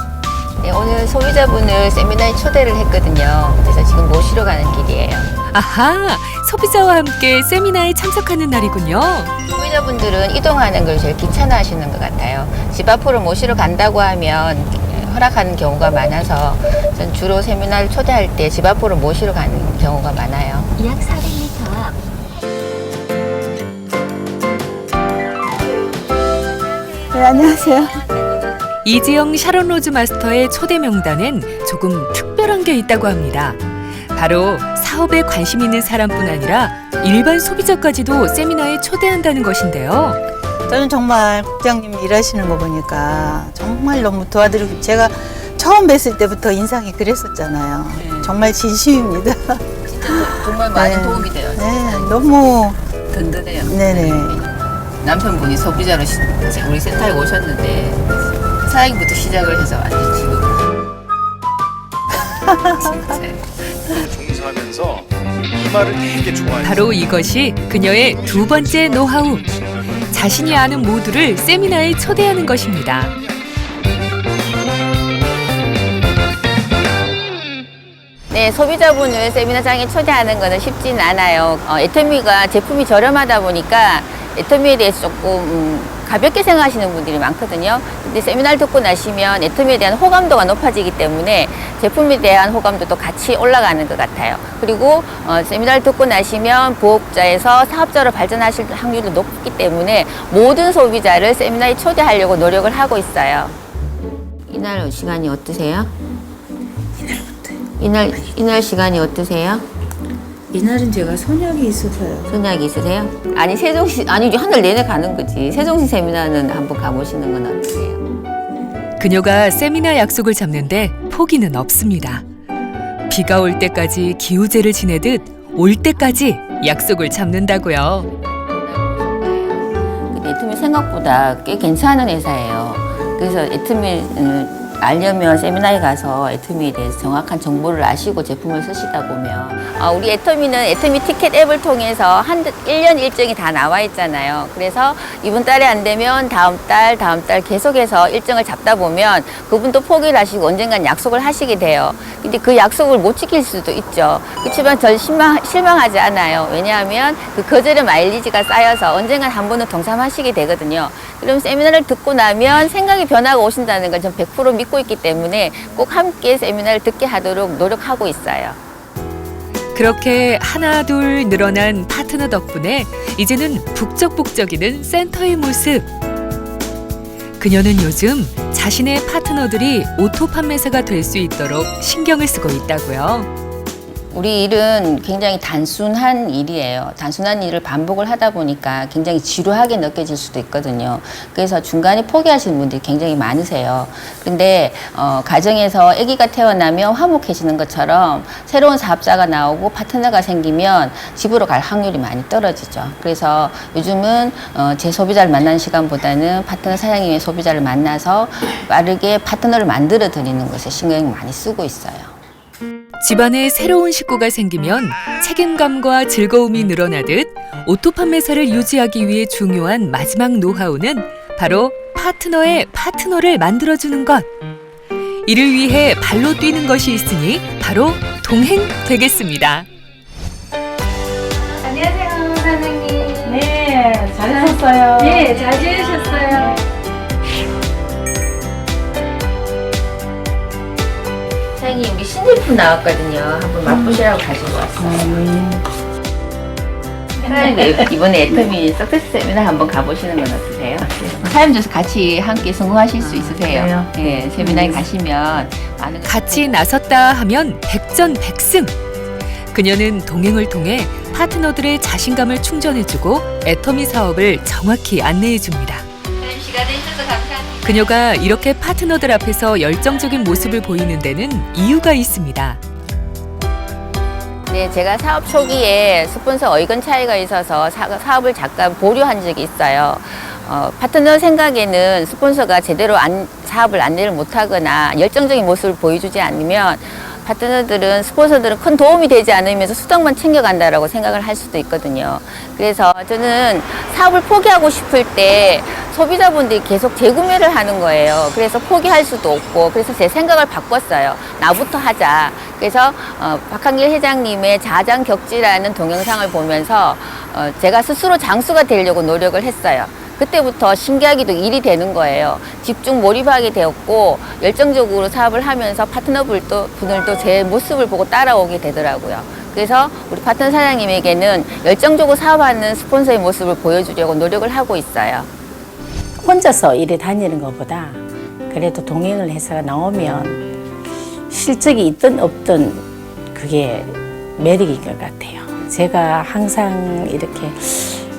네, 오늘 소비자분을 세미나에 초대를 했거든요. 그래서 지금 모시러 가는 길이에요. 아하, 소비자와 함께 세미나에 참석하는 날이군요. 소비자분들은 이동하는 걸 제일 귀찮아하시는 것 같아요. 집 앞으로 모시러 간다고 하면 허락하는 경우가 많아서 전 주로 세미나를 초대할 때 집 앞으로 모시러 가는 경우가 많아요. 약 400m 앞. 네, 안녕하세요. 이지영 샤론 로즈 마스터의 초대 명단엔 조금 특별한 게 있다고 합니다. 바로 사업에 관심 있는 사람뿐 아니라 일반 소비자까지도 세미나에 초대한다는 것인데요. 저는 정말 국장님 일하시는 거 보니까 정말 너무 도와드리고 제가 처음 뵀을 때부터 인상이 그랬었잖아요. 정말 진심입니다. 정말 많이 도움이 돼요. 네, 너무 든든해요. 네네. 남편분이 소비자로 우리 센터에 오셨는데 사장님부터 시작을 해서 완전 지금 종사하면서 이 말을 되게 좋아해요. 바로 이것이 그녀의 두 번째 노하우. 자신이 아는 모두를 세미나에 초대하는 것입니다. 네, 소비자분을 세미나장에 초대하는 것은 쉽지는 않아요. 애터미가 제품이 저렴하다 보니까 애터미에 대해서 조금 가볍게 생각하시는 분들이 많거든요. 근데 세미나를 듣고 나시면 애터미에 대한 호감도가 높아지기 때문에 제품에 대한 호감도도 같이 올라가는 것 같아요. 그리고 세미나를 듣고 나시면 부업자에서 사업자로 발전하실 확률도 높기 때문에 모든 소비자를 세미나에 초대하려고 노력을 하고 있어요. 이날 시간이 어떠세요? 이날 시간이 어떠세요? 이날은 제가 선약이 있어서요. 선약이 있으세요? 아니 세종시 아니 한 달 내내 가는 거지. 세종시 세미나는 한번 가보시는 건 어떠세요? 그녀가 세미나 약속을 잡는데 포기는 없습니다. 비가 올 때까지 기우제를 지내듯 올 때까지 약속을 잡는다고요. 근데 애터미 생각보다 꽤 괜찮은 회사예요. 그래서 애터미를 알려면 세미나에 가서 애터미에 대해서 정확한 정보를 아시고 제품을 쓰시다 보면 우리 애터미는 애터미 티켓 앱을 통해서 1년 일정이 다 나와 있잖아요. 그래서 이번 달에 안 되면 다음 달 계속해서 일정을 잡다 보면 그분도 포기를 하시고 언젠간 약속을 하시게 돼요. 근데 그 약속을 못 지킬 수도 있죠. 그렇지만 전 실망하지 않아요. 왜냐하면 그 거절의 마일리지가 쌓여서 언젠간 한 번은 동참하시게 되거든요. 그럼 세미나를 듣고 나면 생각이 변하고 오신다는 걸 전 100% 믿고 듣고 있기 때문에 꼭 함께 세미나를 듣게 하도록 노력하고 있어요. 그렇게 하나 둘 늘어난 파트너 덕분에 이제는 북적북적이는 센터의 모습. 그녀는 요즘 자신의 파트너들이 오토 판매사가 될 수 있도록 신경을 쓰고 있다고요. 우리 일은 굉장히 단순한 일이에요. 단순한 일을 반복을 하다 보니까 굉장히 지루하게 느껴질 수도 있거든요. 그래서 중간에 포기하시는 분들이 굉장히 많으세요. 근데 가정에서 아기가 태어나면 화목해지는 것처럼 새로운 사업자가 나오고 파트너가 생기면 집으로 갈 확률이 많이 떨어지죠. 그래서 요즘은 제 소비자를 만나는 시간보다는 파트너 사장님의 소비자를 만나서 빠르게 파트너를 만들어 드리는 것에 신경을 많이 쓰고 있어요. 집안에 새로운 식구가 생기면 책임감과 즐거움이 늘어나듯 오토 판매사를 유지하기 위해 중요한 마지막 노하우는 바로 파트너의 파트너를 만들어주는 것. 이를 위해 발로 뛰는 것이 있으니 바로 동행 되겠습니다. 안녕하세요, 사장님. 네, 잘하셨어요. 네, 잘 지내셨어요. 사장님, 우리 신제품 나왔거든요. 한번 맛보시라고 가지고 왔어요. 사장님, 이번에 애터미 석세스 세미나 한번 가보시는 건 어떠세요? 사장님께서 같이 함께 성공하실 수 있으세요? 네, 세미나에 가시면 많은 같이 나섰다 하면 백전백승. 그녀는 동행을 통해 파트너들의 자신감을 충전해주고 애터미 사업을 정확히 안내해줍니다. 시간 내주셔서 감사합니다. 그녀가 이렇게 파트너들 앞에서 열정적인 모습을 보이는 데는 이유가 있습니다. 네, 제가 사업 초기에 스폰서 의견 차이가 있어서 사업을 잠깐 보류한 적이 있어요. 파트너 생각에는 스폰서가 제대로 사업을 안내를 못하거나 열정적인 모습을 보여주지 않으면 파트너들은 스폰서들은 큰 도움이 되지 않으면서 수당만 챙겨간다라고 생각을 할 수도 있거든요. 그래서 저는 사업을 포기하고 싶을 때 소비자분들이 계속 재구매를 하는 거예요. 그래서 포기할 수도 없고 그래서 제 생각을 바꿨어요. 나부터 하자. 그래서 박한길 회장님의 자장격지라는 동영상을 보면서 제가 스스로 장수가 되려고 노력을 했어요. 그때부터 신기하게도 일이 되는 거예요. 집중 몰입하게 되었고 열정적으로 사업을 하면서 파트너분들도 제 모습을 보고 따라오게 되더라고요. 그래서 우리 파트너 사장님에게는 열정적으로 사업하는 스폰서의 모습을 보여주려고 노력을 하고 있어요. 혼자서 일에 다니는 것보다 그래도 동행을 해서 나오면 실적이 있든 없든 그게 매력인 것 같아요. 제가 항상 이렇게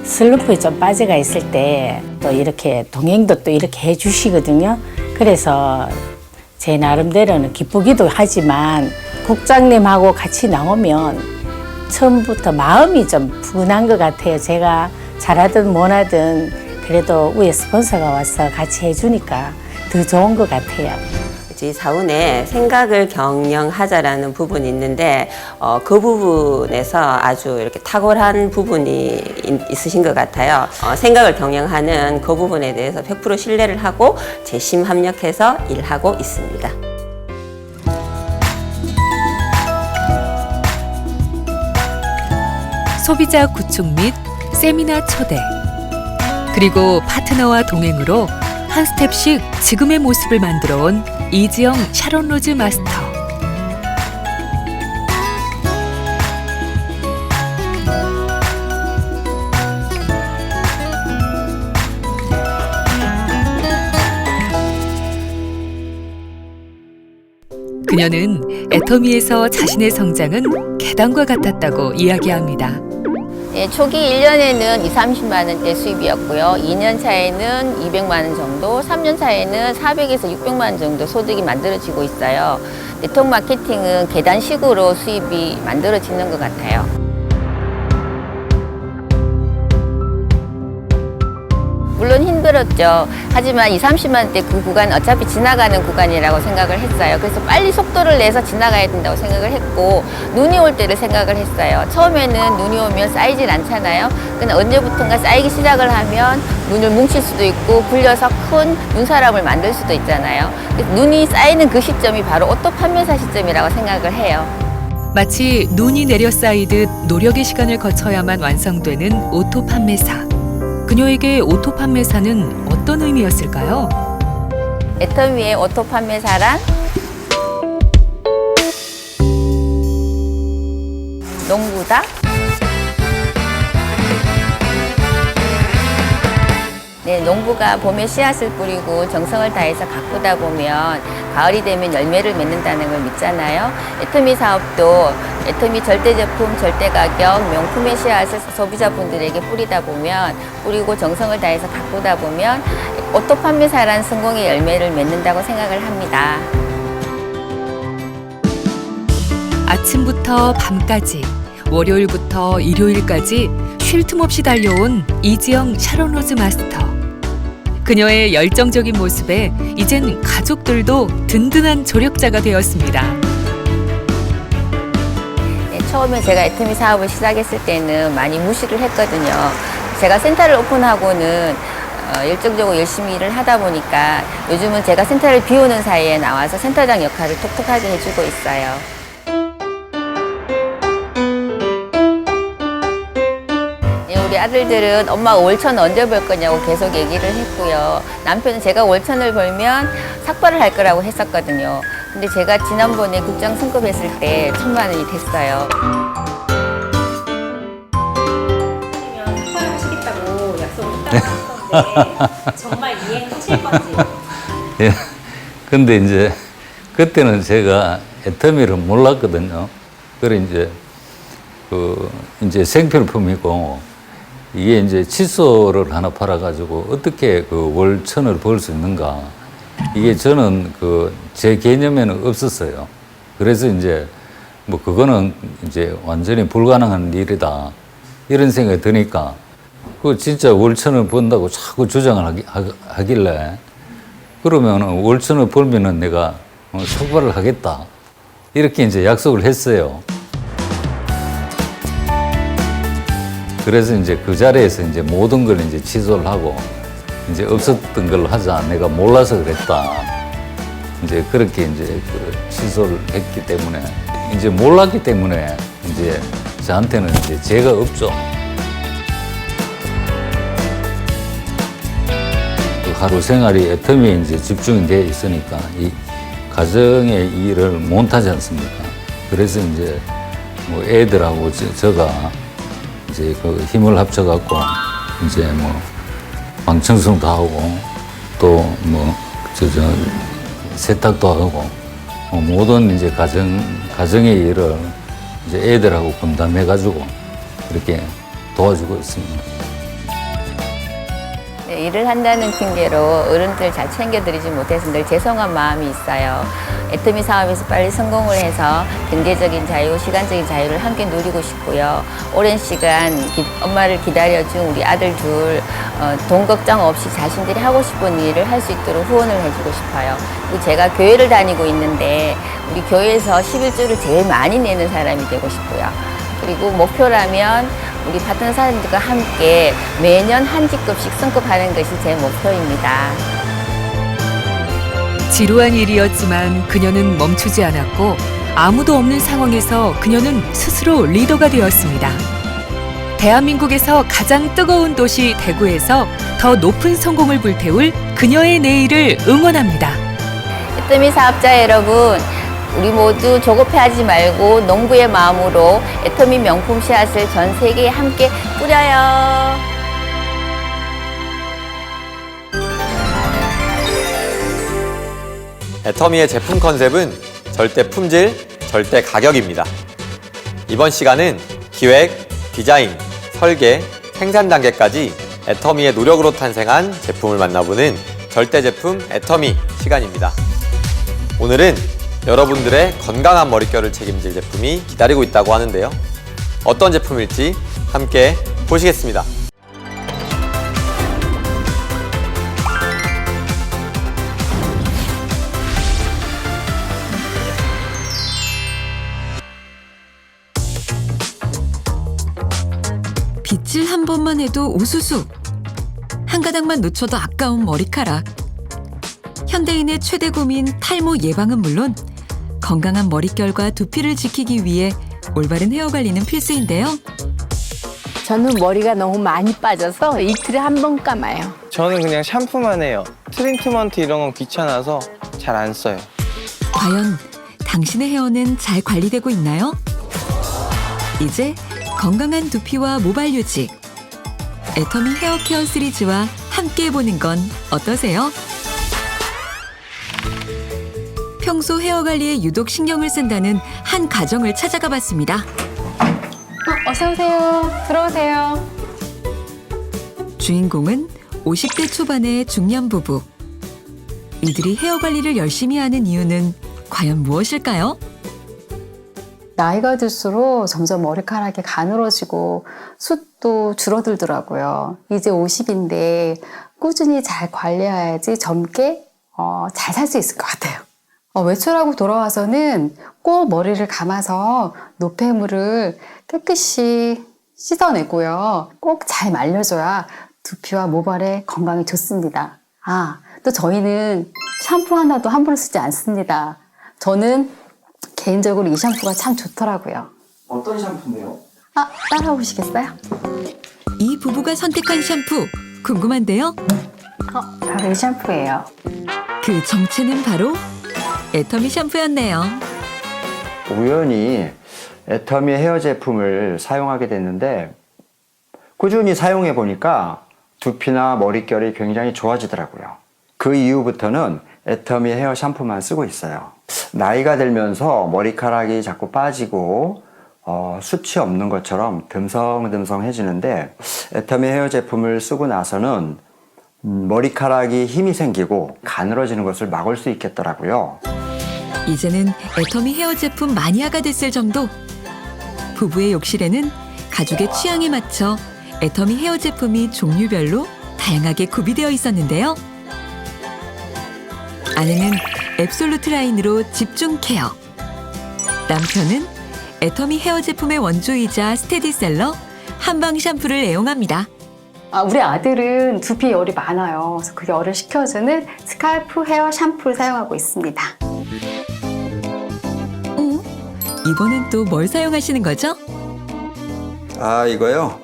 슬럼프에 좀 빠져가 있을 때 또 이렇게 동행도 또 이렇게 해주시거든요. 그래서 제 나름대로는 기쁘기도 하지만 국장님하고 같이 나오면 처음부터 마음이 좀 푸근한 것 같아요. 제가 잘하든 못하든 그래도 위에 스폰서가 와서 같이 해주니까 더 좋은 것 같아요. 저희 사원에 생각을 경영하자라는 부분이 있는데 그 부분에서 아주 이렇게 탁월한 부분이 있으신 것 같아요. 생각을 경영하는 그 부분에 대해서 100% 신뢰를 하고 재심 합력해서 일하고 있습니다. 소비자 구축 및 세미나 초대. 그리고 파트너와 동행으로 한 스텝씩 지금의 모습을 만들어 온 이지영 샤론 로즈 마스터. 그녀는 애터미에서 자신의 성장은 계단과 같았다고 이야기합니다. 예, 초기 1년에는 20-30만 원대 수입이었고요. 2년 차에는 200만 원 정도, 3년 차에는 400에서 600만 원 정도 소득이 만들어지고 있어요. 네트워크 마케팅은 계단식으로 수입이 만들어지는 것 같아요. 물론 힘들었죠. 하지만 20-30만 원대 그 구간 어차피 지나가는 구간이라고 생각을 했어요. 그래서 빨리 속도를 내서 지나가야 된다고 생각을 했고 눈이 올 때를 생각을 했어요. 처음에는 눈이 오면 쌓이질 않잖아요. 근데 언제부턴가 쌓이기 시작을 하면 눈을 뭉칠 수도 있고 굴려서 큰 눈사람을 만들 수도 있잖아요. 눈이 쌓이는 그 시점이 바로 오토 판매사 시점이라고 생각을 해요. 마치 눈이 내려 쌓이듯 노력의 시간을 거쳐야만 완성되는 오토 판매사. 그녀에게 오토 판매사는 어떤 의미였을까요? 애터미의 오토 판매사란 농부다. 네, 농부가 봄에 씨앗을 뿌리고 정성을 다해서 가꾸다 보면 가을이 되면 열매를 맺는다는 걸 믿잖아요. 애터미 사업도 애터미 절대 제품, 절대 가격, 명품의 씨앗을 소비자분들에게 뿌리고 정성을 다해서 가꾸다 보면 오토 판매사란 성공의 열매를 맺는다고 생각을 합니다. 아침부터 밤까지, 월요일부터 일요일까지 쉴 틈 없이 달려온 이지영 샤론로즈 마스터. 그녀의 열정적인 모습에 이젠 가족들도 든든한 조력자가 되었습니다. 네, 처음에 제가 애터미 사업을 시작했을 때는 많이 무시를 했거든요. 제가 센터를 오픈하고는 열정적으로 열심히 일을 하다 보니까 요즘은 제가 센터를 비우는 사이에 나와서 센터장 역할을 톡톡하게 해주고 있어요. 우리 아들들은 엄마가 월천 언제 벌 거냐고 계속 얘기를 했고요. 남편은 제가 월천을 벌면 삭발을 할 거라고 했었거든요. 근데 제가 지난번에 국장 승급했을 때 1,000만 원이 됐어요. 삭발을 하시겠다고 약속을 했다고 하셨는데 정말 이행하실 건지. 예. 근데 이제 그때는 제가 애터미를 몰랐거든요. 그래 이제 생필품이고 이게 이제 칫솔을 하나 팔아가지고 어떻게 그 월 1,000을 벌 수 있는가. 이게 저는 제 개념에는 없었어요. 그래서 이제 뭐 그거는 이제 완전히 불가능한 일이다. 이런 생각이 드니까 그 진짜 월 1,000을 번다고 자꾸 주장을 하길래 그러면 월 1,000을 벌면은 내가 삭발을 하겠다. 이렇게 이제 약속을 했어요. 그래서 이제 그 자리에서 이제 모든 걸 이제 취소를 하고 이제 없었던 걸 하자. 내가 몰라서 그랬다. 이제 그렇게 이제 취소를 했기 때문에 이제 몰랐기 때문에 이제 저한테는 이제 죄가 없죠. 그 하루 생활이 애터미에 이제 집중이 돼 있으니까 이 가정의 일을 못 하지 않습니까? 그래서 이제 뭐 애들하고 제가 이제 그 힘을 합쳐갖고 이제 뭐 방청소도 하고 또 뭐 세탁도 하고 모든 이제 가정의 일을 이제 애들하고 분담해가지고 이렇게 도와주고 있습니다. 네, 일을 한다는 핑계로 어른들 잘 챙겨드리지 못해서 늘 죄송한 마음이 있어요. 애터미 사업에서 빨리 성공을 해서 경제적인 자유, 시간적인 자유를 함께 누리고 싶고요. 오랜 시간 엄마를 기다려준 우리 아들 둘 돈 걱정 없이 자신들이 하고 싶은 일을 할 수 있도록 후원을 해주고 싶어요. 그리고 제가 교회를 다니고 있는데 우리 교회에서 11조를 제일 많이 내는 사람이 되고 싶고요. 그리고 목표라면 우리 파트너 사람들과 함께 매년 한 직급씩 승급하는 것이 제 목표입니다. 지루한 일이었지만 그녀는 멈추지 않았고 아무도 없는 상황에서 그녀는 스스로 리더가 되었습니다. 대한민국에서 가장 뜨거운 도시 대구에서 더 높은 성공을 불태울 그녀의 내일을 응원합니다. 애터미 사업자 여러분, 우리 모두 조급해하지 말고 농부의 마음으로 애터미 명품 씨앗을 전 세계에 함께 뿌려요. 애터미의 제품 컨셉은 절대 품질, 절대 가격입니다. 이번 시간은 기획, 디자인, 설계, 생산 단계까지 애터미의 노력으로 탄생한 제품을 만나보는 절대 제품 애터미 시간입니다. 오늘은 여러분들의 건강한 머릿결을 책임질 제품이 기다리고 있다고 하는데요. 어떤 제품일지 함께 보시겠습니다. 빗질 한 번만 해도 우수수. 한 가닥만 놓쳐도 아까운 머리카락. 현대인의 최대 고민 탈모 예방은 물론 건강한 머릿결과 두피를 지키기 위해 올바른 헤어 관리는 필수인데요. 저는 머리가 너무 많이 빠져서 이틀에 한 번 감아요. 저는 그냥 샴푸만 해요. 트리트먼트 이런 건 귀찮아서 잘 안 써요. 과연 당신의 헤어는 잘 관리되고 있나요? 이제 건강한 두피와 모발 유지, 애터미 헤어 케어 시리즈와 함께 해보는 건 어떠세요? 평소 헤어 관리에 유독 신경을 쓴다는 한 가정을 찾아가 봤습니다. 어서 오세요. 들어오세요. 주인공은 50대 초반의 중년 부부. 이들이 헤어 관리를 열심히 하는 이유는 과연 무엇일까요? 나이가 들수록 점점 머리카락이 가늘어지고 숱도 줄어들더라고요. 이제 50인데 꾸준히 잘 관리해야지 젊게 잘 살 수 있을 것 같아요. 외출하고 돌아와서는 꼭 머리를 감아서 노폐물을 깨끗이 씻어내고요. 꼭 잘 말려줘야 두피와 모발에 건강에 좋습니다. 또 저희는 샴푸 하나도 함부로 쓰지 않습니다. 저는 개인적으로 이 샴푸가 참 좋더라고요. 어떤 샴푸인데요? 따라오시겠어요? 이 부부가 선택한 샴푸 궁금한데요? 바로 이 샴푸예요. 그 정체는 바로 애터미 샴푸였네요. 우연히 애터미 헤어 제품을 사용하게 됐는데 꾸준히 사용해 보니까 두피나 머릿결이 굉장히 좋아지더라고요. 그 이후부터는 애터미 헤어 샴푸만 쓰고 있어요. 나이가 들면서 머리카락이 자꾸 빠지고 숱이 없는 것처럼 듬성듬성해지는데 애터미 헤어 제품을 쓰고 나서는 머리카락이 힘이 생기고 가늘어지는 것을 막을 수 있겠더라고요. 이제는 애터미 헤어 제품 마니아가 됐을 정도. 부부의 욕실에는 가족의 취향에 맞춰 애터미 헤어 제품이 종류별로 다양하게 구비되어 있었는데요. 아내는 앱솔루트 라인으로 집중 케어. 남편은 애터미 헤어 제품의 원조이자 스테디셀러 한방 샴푸를 애용합니다. 우리 아들은 두피 열이 많아요. 그래서 그 열을 식혀주는 스칼프 헤어 샴푸를 사용하고 있습니다. 이번엔 또 뭘 사용하시는 거죠? 이거요?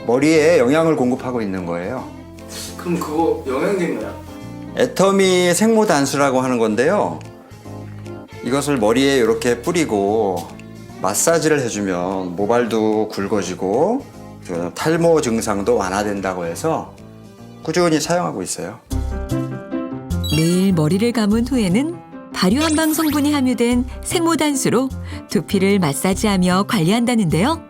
머리에 영양을 공급하고 있는 거예요. 그럼 그거 영양제 뭐야? 애터미 생모단수라고 하는 건데요. 이것을 머리에 이렇게 뿌리고 마사지를 해주면 모발도 굵어지고 탈모 증상도 완화된다고 해서 꾸준히 사용하고 있어요. 매일 머리를 감은 후에는 발효 한방 성분이 함유된 생모단수로 두피를 마사지하며 관리한다는데요.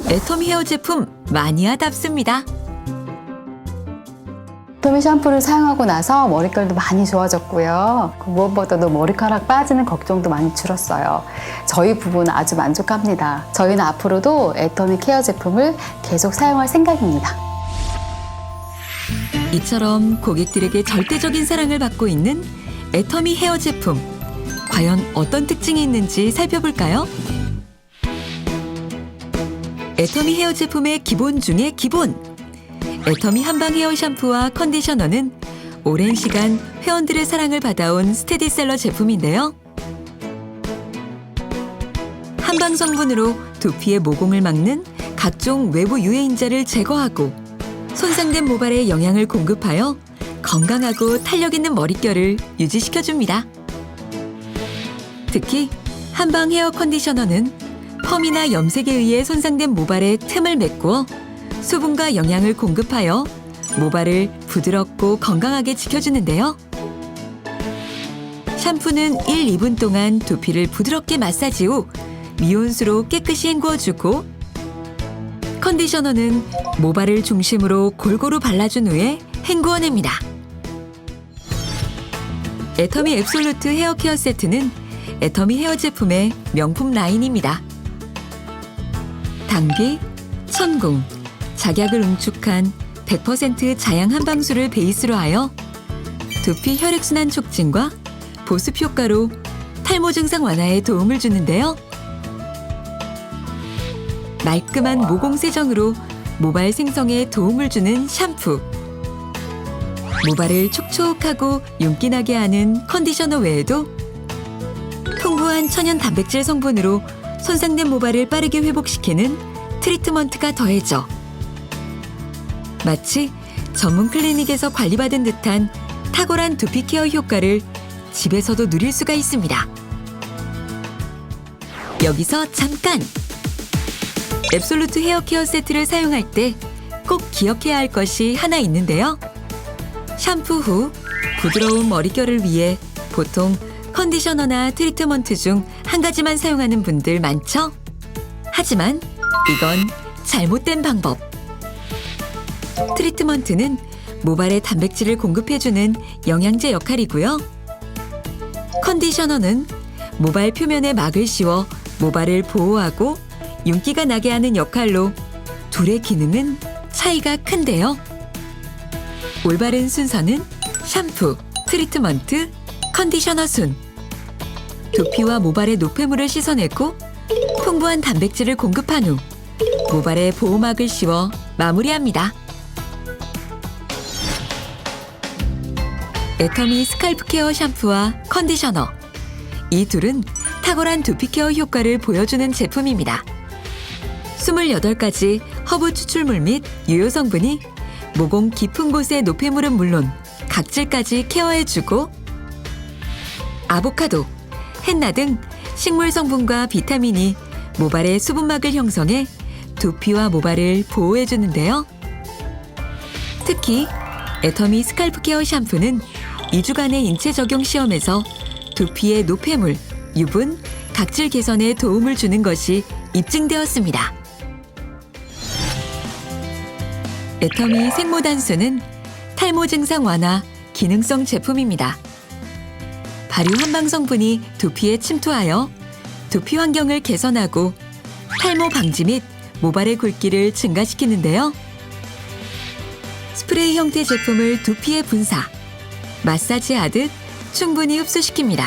애터미 헤어 제품 마니아답습니다. 애터미 샴푸를 사용하고 나서 머릿결도 많이 좋아졌고요. 무엇보다도 머리카락 빠지는 걱정도 많이 줄었어요. 저희 부부는 아주 만족합니다. 저희는 앞으로도 애터미 케어 제품을 계속 사용할 생각입니다. 이처럼 고객들에게 절대적인 사랑을 받고 있는 애터미 헤어 제품. 과연 어떤 특징이 있는지 살펴볼까요? 애터미 헤어 제품의 기본 중에 기본. 애터미 한방 헤어 샴푸와 컨디셔너는 오랜 시간 회원들의 사랑을 받아온 스테디셀러 제품인데요. 한방 성분으로 두피의 모공을 막는 각종 외부 유해인자를 제거하고 손상된 모발에 영양을 공급하여 건강하고 탄력 있는 머릿결을 유지시켜줍니다. 특히 한방 헤어 컨디셔너는 펌이나 염색에 의해 손상된 모발에 틈을 메꾸어 수분과 영양을 공급하여 모발을 부드럽고 건강하게 지켜주는데요. 샴푸는 1, 2분 동안 두피를 부드럽게 마사지 후 미온수로 깨끗이 헹구어주고 컨디셔너는 모발을 중심으로 골고루 발라준 후에 헹구어냅니다. 애터미 앱솔루트 헤어 케어 세트는 애터미 헤어 제품의 명품 라인입니다. 당귀, 천궁, 작약을 응축한 100% 자양 한방수를 베이스로 하여 두피 혈액순환 촉진과 보습 효과로 탈모 증상 완화에 도움을 주는데요. 말끔한 모공 세정으로 모발 생성에 도움을 주는 샴푸. 모발을 촉촉하고 윤기나게 하는 컨디셔너 외에도 풍부한 천연 단백질 성분으로 손상된 모발을 빠르게 회복시키는 트리트먼트가 더해져 마치 전문 클리닉에서 관리받은 듯한 탁월한 두피 케어 효과를 집에서도 누릴 수가 있습니다. 여기서 잠깐! 앱솔루트 헤어 케어 세트를 사용할 때 꼭 기억해야 할 것이 하나 있는데요. 샴푸 후 부드러운 머릿결을 위해 보통 컨디셔너나 트리트먼트 중 한 가지만 사용하는 분들 많죠? 하지만 이건 잘못된 방법. 트리트먼트는 모발에 단백질을 공급해주는 영양제 역할이고요. 컨디셔너는 모발 표면에 막을 씌워 모발을 보호하고 윤기가 나게 하는 역할로 둘의 기능은 차이가 큰데요. 올바른 순서는 샴푸, 트리트먼트, 컨디셔너 순. 두피와 모발의 노폐물을 씻어내고 풍부한 단백질을 공급한 후 모발에 보호막을 씌워 마무리합니다. 애터미 스칼프 케어 샴푸와 컨디셔너. 이 둘은 탁월한 두피 케어 효과를 보여주는 제품입니다. 28가지 허브 추출물 및 유효 성분이 모공 깊은 곳의 노폐물은 물론 각질까지 케어해주고 아보카도, 헨나 등 식물 성분과 비타민이 모발의 수분막을 형성해 두피와 모발을 보호해주는데요. 특히 애터미 스칼프 케어 샴푸는 2주간의 인체 적용 시험에서 두피의 노폐물, 유분, 각질 개선에 도움을 주는 것이 입증되었습니다. 애터미 생모단수는 탈모 증상 완화, 기능성 제품입니다. 발효 한방 성분이 두피에 침투하여 두피 환경을 개선하고 탈모 방지 및 모발의 굵기를 증가시키는데요. 스프레이 형태 제품을 두피에 분사, 마사지하듯 충분히 흡수시킵니다.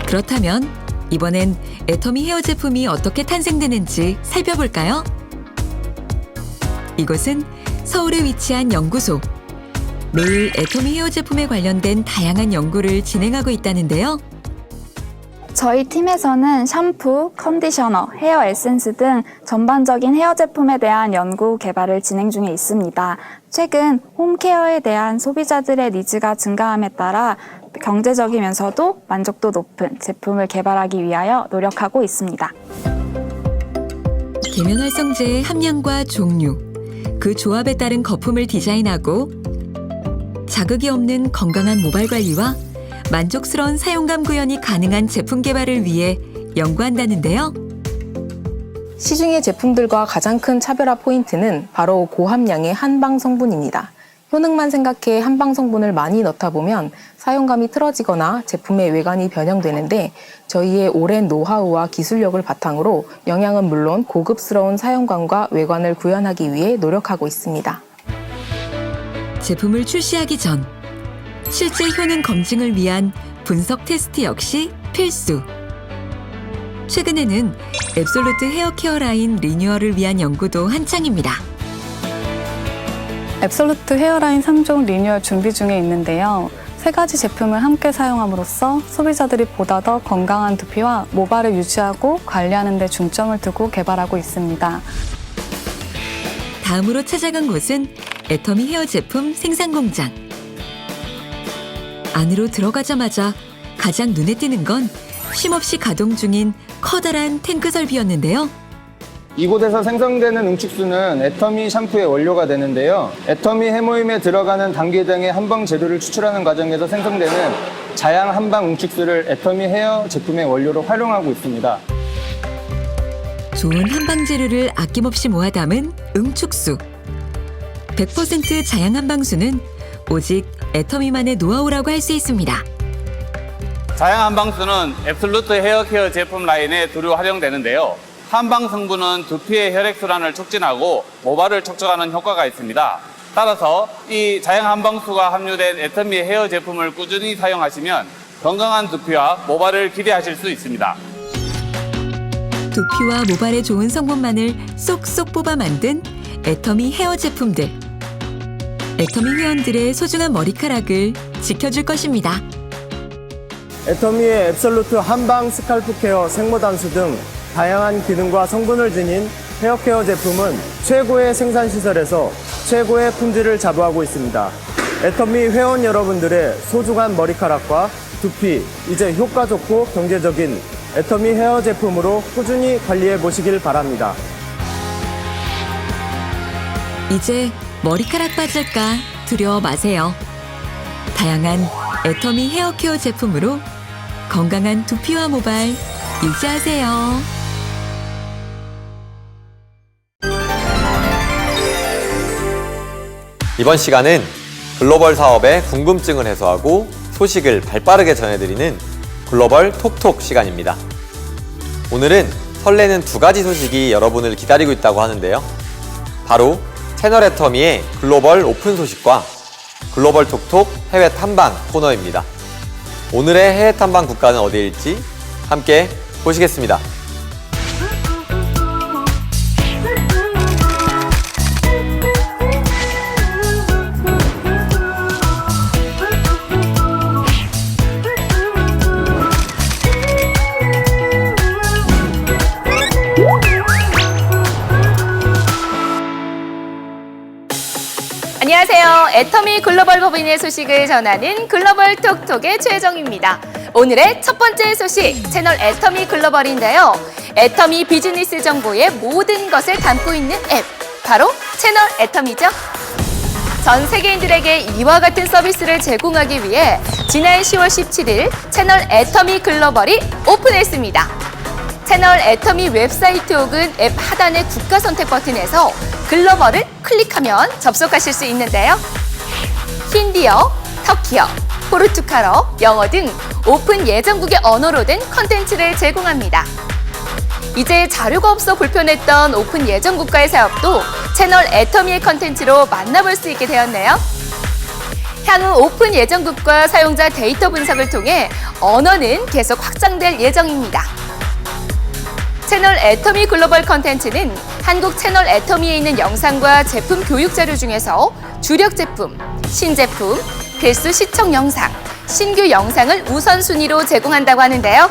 그렇다면 이번엔 애터미 헤어 제품이 어떻게 탄생되는지 살펴볼까요? 이곳은 서울에 위치한 연구소. 매일 애터미 헤어 제품에 관련된 다양한 연구를 진행하고 있다는데요. 저희 팀에서는 샴푸, 컨디셔너, 헤어 에센스 등 전반적인 헤어 제품에 대한 연구 개발을 진행 중에 있습니다. 최근 홈케어에 대한 소비자들의 니즈가 증가함에 따라 경제적이면서도 만족도 높은 제품을 개발하기 위하여 노력하고 있습니다. 계면 활성제의 함량과 종류, 그 조합에 따른 거품을 디자인하고 자극이 없는 건강한 모발 관리와 만족스러운 사용감 구현이 가능한 제품 개발을 위해 연구한다는데요. 시중의 제품들과 가장 큰 차별화 포인트는 바로 고함량의 한방 성분입니다. 효능만 생각해 한방 성분을 많이 넣다 보면 사용감이 틀어지거나 제품의 외관이 변형되는데 저희의 오랜 노하우와 기술력을 바탕으로 영양은 물론 고급스러운 사용감과 외관을 구현하기 위해 노력하고 있습니다. 제품을 출시하기 전 실제 효능 검증을 위한 분석 테스트 역시 필수. 최근에는 앱솔루트 헤어 케어 라인 리뉴얼을 위한 연구도 한창입니다. 앱솔루트 헤어라인 3종 리뉴얼 준비 중에 있는데요. 3가지 제품을 함께 사용함으로써 소비자들이 보다 더 건강한 두피와 모발을 유지하고 관리하는 데 중점을 두고 개발하고 있습니다. 다음으로 찾아간 곳은 애터미 헤어 제품 생산 공장. 안으로 들어가자마자 가장 눈에 띄는 건 쉼없이 가동 중인 커다란 탱크 설비였는데요. 이곳에서 생성되는 응축수는 애터미 샴푸의 원료가 되는데요. 애터미 해모임에 들어가는 단계 등의 한방 재료를 추출하는 과정에서 생성되는 자양 한방 응축수를 애터미 헤어 제품의 원료로 활용하고 있습니다. 좋은 한방 재료를 아낌없이 모아 담은 응축수. 100% 자양 한방수는 오직 애터미만의 노하우라고 할 수 있습니다. 자양 한방수는 앱솔루트 헤어 케어 제품 라인에 두루 활용되는데요. 한방 성분은 두피의 혈액순환을 촉진하고 모발을 촉촉하는 효과가 있습니다. 따라서 이 자양 한방수가 함유된 애터미 헤어 제품을 꾸준히 사용하시면 건강한 두피와 모발을 기대하실 수 있습니다. 두피와 모발에 좋은 성분만을 쏙쏙 뽑아 만든 애터미 헤어 제품들. 애터미 회원들의 소중한 머리카락을 지켜줄 것입니다. 애터미의 앱솔루트 한방 스칼프 케어 생모단수 등 다양한 기능과 성분을 지닌 헤어케어 제품은 최고의 생산시설에서 최고의 품질을 자부하고 있습니다. 애터미 회원 여러분들의 소중한 머리카락과 두피, 이제 효과 좋고 경제적인 애터미 헤어 제품으로 꾸준히 관리해 보시길 바랍니다. 이제 머리카락 빠질까 두려워 마세요. 다양한 애터미 헤어케어 제품으로 건강한 두피와 모발 유지하세요. 이번 시간은 글로벌 사업의 궁금증을 해소하고 소식을 발빠르게 전해드리는 글로벌 톡톡 시간입니다. 오늘은 설레는 두 가지 소식이 여러분을 기다리고 있다고 하는데요. 바로 채널 애터미의 글로벌 오픈 소식과 글로벌 톡톡 해외 탐방 코너입니다. 오늘의 해외 탐방 국가는 어디일지 함께 보시겠습니다. 안녕하세요. 애터미 글로벌 법인의 소식을 전하는 글로벌 톡톡의 최정입니다. 오늘의 첫 번째 소식, 채널 애터미 글로벌인데요. 애터미 비즈니스 정보의 모든 것을 담고 있는 앱, 바로 채널 애터미죠. 전 세계인들에게 이와 같은 서비스를 제공하기 위해 지난 10월 17일 채널 애터미 글로벌이 오픈했습니다. 채널 애터미 웹사이트 혹은 앱 하단의 국가 선택 버튼에서 글로벌을 클릭하면 접속하실 수 있는데요. 힌디어, 터키어, 포르투갈어, 영어 등 오픈 예정국의 언어로 된 컨텐츠를 제공합니다. 이제 자료가 없어 불편했던 오픈 예정국가의 사업도 채널 애터미의 컨텐츠로 만나볼 수 있게 되었네요. 향후 오픈 예정국과 사용자 데이터 분석을 통해 언어는 계속 확장될 예정입니다. 채널 애터미 글로벌 컨텐츠는 한국 채널 애터미에 있는 영상과 제품 교육 자료 중에서 주력 제품, 신제품, 필수 시청 영상, 신규 영상을 우선순위로 제공한다고 하는데요.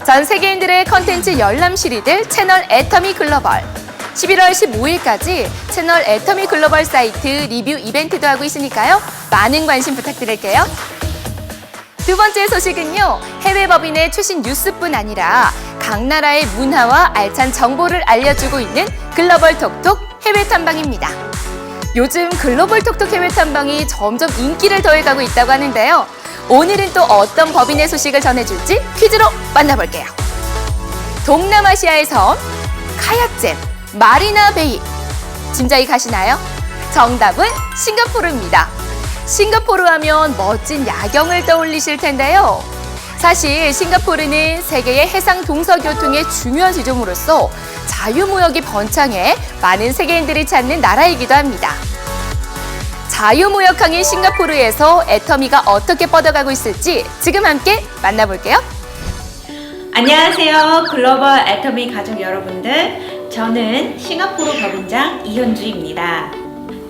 전 세계인들의 컨텐츠 열람실이 될 채널 애터미 글로벌. 11월 15일까지 채널 애터미 글로벌 사이트 리뷰 이벤트도 하고 있으니까요. 많은 관심 부탁드릴게요. 두 번째 소식은요. 해외 법인의 최신 뉴스뿐 아니라 각 나라의 문화와 알찬 정보를 알려주고 있는 글로벌 톡톡 해외 탐방입니다. 요즘 글로벌 톡톡 해외 탐방이 점점 인기를 더해가고 있다고 하는데요. 오늘은 또 어떤 법인의 소식을 전해줄지 퀴즈로 만나볼게요. 동남아시아의 섬, 카약잼, 마리나 베이. 짐작이 가시나요? 정답은 싱가포르입니다. 싱가포르 하면 멋진 야경을 떠올리실 텐데요. 사실 싱가포르는 세계의 해상 동서교통의 중요한 지점으로서 자유무역이 번창해 많은 세계인들이 찾는 나라이기도 합니다. 자유무역항인 싱가포르에서 애터미가 어떻게 뻗어가고 있을지 지금 함께 만나볼게요. 안녕하세요. 글로벌 애터미 가족 여러분들. 저는 싱가포르 법인장 이현주입니다.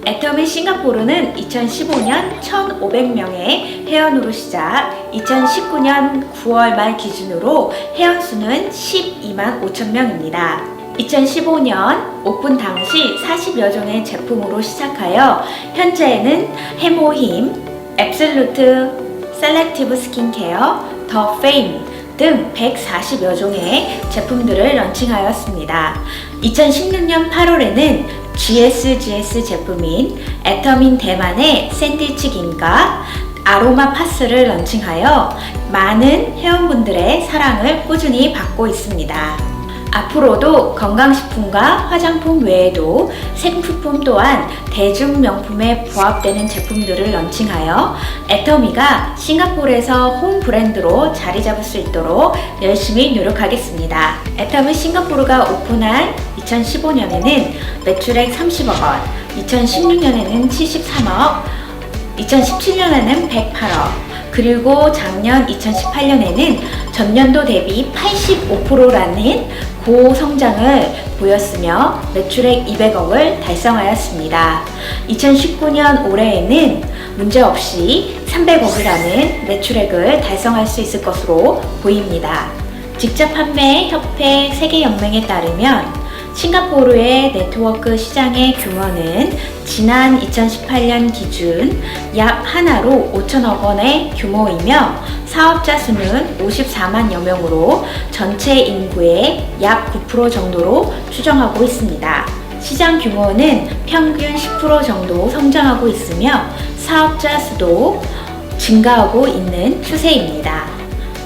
애터미 싱가포르는 2015년 1,500명의 회원으로 시작, 2019년 9월 말 기준으로 회원수는 12만 5천 명입니다. 2015년 오픈 당시 40여 종의 제품으로 시작하여 현재는 해모힘, 앱솔루트, 셀렉티브 스킨케어, 더 페임 등 140여 종의 제품들을 런칭하였습니다. 2016년 8월에는 GSGS 제품인 애터민 대만의 샌드위치김과 아로마 파스를 런칭하여 많은 회원분들의 사랑을 꾸준히 받고 있습니다. 앞으로도 건강식품과 화장품 외에도 생필품 또한 대중명품에 부합되는 제품들을 런칭하여 애터미가 싱가포르에서 홈 브랜드로 자리 잡을 수 있도록 열심히 노력하겠습니다. 애터미 싱가포르가 오픈한 2015년에는 매출액 30억 원, 2016년에는 73억, 2017년에는 108억, 그리고 작년 2018년에는 전년도 대비 85%라는 고성장을 보였으며 매출액 200억을 달성하였습니다. 2019년 올해에는 문제없이 300억이라는 매출액을 달성할 수 있을 것으로 보입니다. 직접 판매 협회 세계연맹에 따르면 싱가포르의 네트워크 시장의 규모는 지난 2018년 기준 약 하나로 5천억 원의 규모이며 사업자 수는 54만여 명으로 전체 인구의 약 9% 정도로 추정하고 있습니다. 시장 규모는 평균 10% 정도 성장하고 있으며 사업자 수도 증가하고 있는 추세입니다.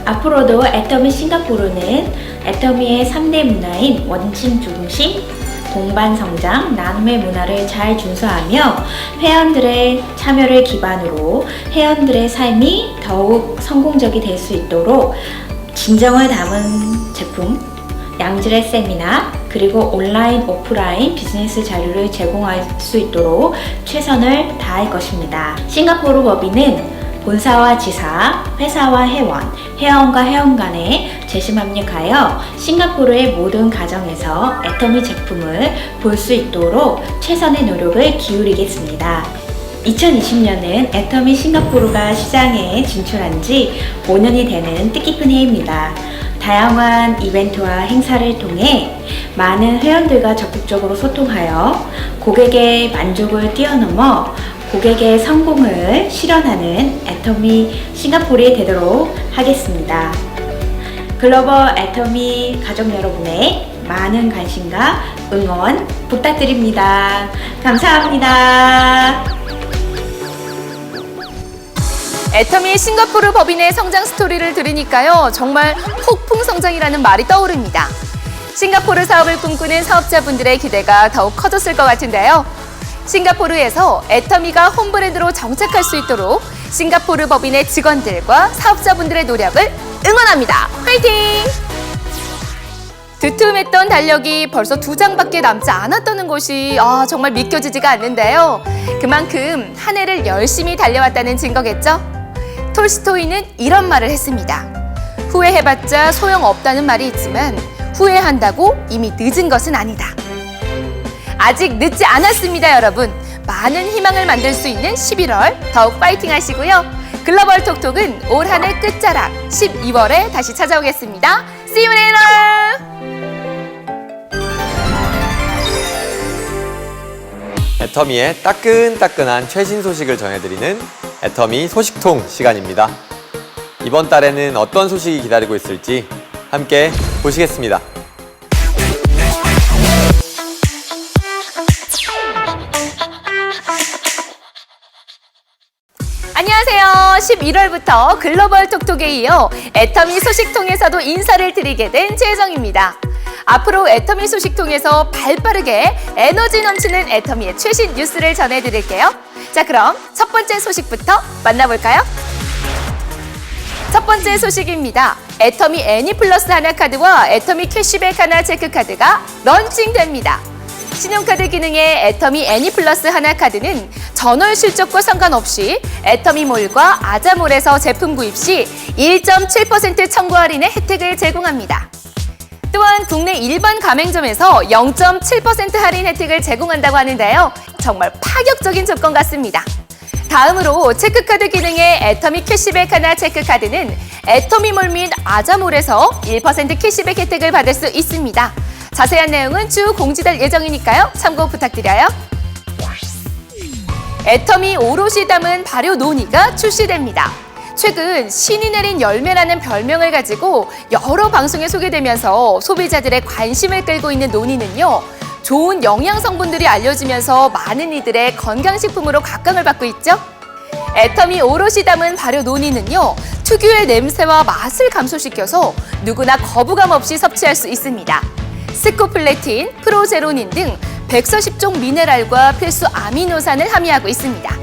앞으로도 애터미 싱가포르는 애터미의 3대 문화인 원칙 중심, 동반 성장, 나눔의 문화를 잘 준수하며 회원들의 참여를 기반으로 회원들의 삶이 더욱 성공적이 될 수 있도록 진정을 담은 제품, 양질의 세미나, 그리고 온라인, 오프라인 비즈니스 자료를 제공할 수 있도록 최선을 다할 것입니다. 싱가포르 법인은 본사와 지사, 회사와 회원, 회원과 회원 간에 재심합력하여 싱가포르의 모든 가정에서 애터미 제품을 볼 수 있도록 최선의 노력을 기울이겠습니다. 2020년은 애터미 싱가포르가 시장에 진출한 지 5년이 되는 뜻깊은 해입니다. 다양한 이벤트와 행사를 통해 많은 회원들과 적극적으로 소통하여 고객의 만족을 뛰어넘어 고객의 성공을 실현하는 애터미 싱가포르에 되도록 하겠습니다. 글로벌 애터미 가족 여러분의 많은 관심과 응원 부탁드립니다. 감사합니다. 애터미 싱가포르 법인의 성장 스토리를 들으니까요. 정말 폭풍 성장이라는 말이 떠오릅니다. 싱가포르 사업을 꿈꾸는 사업자분들의 기대가 더욱 커졌을 것 같은데요. 싱가포르에서 애터미가 홈브랜드로 정착할 수 있도록 싱가포르 법인의 직원들과 사업자분들의 노력을 응원합니다. 화이팅! 두툼했던 달력이 벌써 2장밖에 남지 않았다는 것이 정말 믿겨지지가 않는데요. 그만큼 한 해를 열심히 달려왔다는 증거겠죠? 톨스토이는 이런 말을 했습니다. 후회해봤자 소용없다는 말이 있지만 후회한다고 이미 늦은 것은 아니다. 아직 늦지 않았습니다, 여러분. 많은 희망을 만들 수 있는 11월 더욱 파이팅 하시고요. 글로벌 톡톡은 올 한 해 끝자락 12월에 다시 찾아오겠습니다. See you later! 애터미의 따끈따끈한 최신 소식을 전해드리는 애터미 소식통 시간입니다. 이번 달에는 어떤 소식이 기다리고 있을지 함께 보시겠습니다. 안녕하세요. 11월부터 글로벌 톡톡에 이어 애터미 소식통에서도 인사를 드리게 된 최혜정입니다. 앞으로 애터미 소식통에서 발빠르게 에너지 넘치는 애터미의 최신 뉴스를 전해드릴게요. 자, 그럼 첫 번째 소식부터 만나볼까요? 첫 번째 소식입니다. 애터미 애니플러스 하나카드와 애터미 캐시백 하나 체크카드가 런칭됩니다. 신용카드 기능의 애터미 애니플러스 하나카드는 전월 실적과 상관없이 애터미몰과 아자몰에서 제품 구입 시 1.7% 청구 할인의 혜택을 제공합니다. 또한 국내 일반 가맹점에서 0.7% 할인 혜택을 제공한다고 하는데요. 정말 파격적인 조건 같습니다. 다음으로 체크카드 기능의 애터미 캐시백 하나 체크카드는 애터미몰 및 아자몰에서 1% 캐시백 혜택을 받을 수 있습니다. 자세한 내용은 추후 공지될 예정이니까요. 참고 부탁드려요. 애터미 오롯이 담은 발효 노니가 출시됩니다. 최근 신이 내린 열매라는 별명을 가지고 여러 방송에 소개되면서 소비자들의 관심을 끌고 있는 노니는요. 좋은 영양 성분들이 알려지면서 많은 이들의 건강식품으로 각광을 받고 있죠. 애터미 오롯이 담은 발효 노니는요. 특유의 냄새와 맛을 감소시켜서 누구나 거부감 없이 섭취할 수 있습니다. 스코플레틴, 프로제로닌 등 140종 미네랄과 필수 아미노산을 함유하고 있습니다.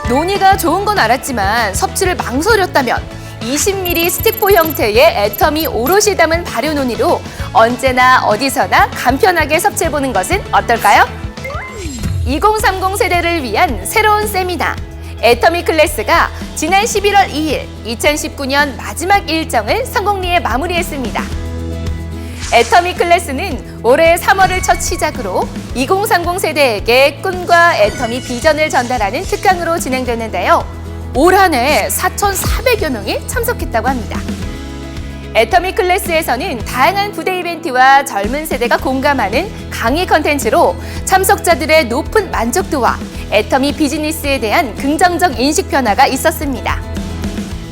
노니가 좋은 건 알았지만 섭취를 망설였다면 20ml 스틱포 형태의 애터미 오롯이 담은 발효 노니로 언제나 어디서나 간편하게 섭취해보는 것은 어떨까요? 2030 세대를 위한 새로운 세미나 애터미 클래스가 지난 11월 2일 2019년 마지막 일정을 성공리에 마무리했습니다. 애터미 클래스는 올해 3월을 첫 시작으로 2030 세대에게 꿈과 애터미 비전을 전달하는 특강으로 진행되는데요. 올 한 해 4,400여 명이 참석했다고 합니다. 애터미 클래스에서는 다양한 부대 이벤트와 젊은 세대가 공감하는 강의 컨텐츠로 참석자들의 높은 만족도와 애터미 비즈니스에 대한 긍정적 인식 변화가 있었습니다.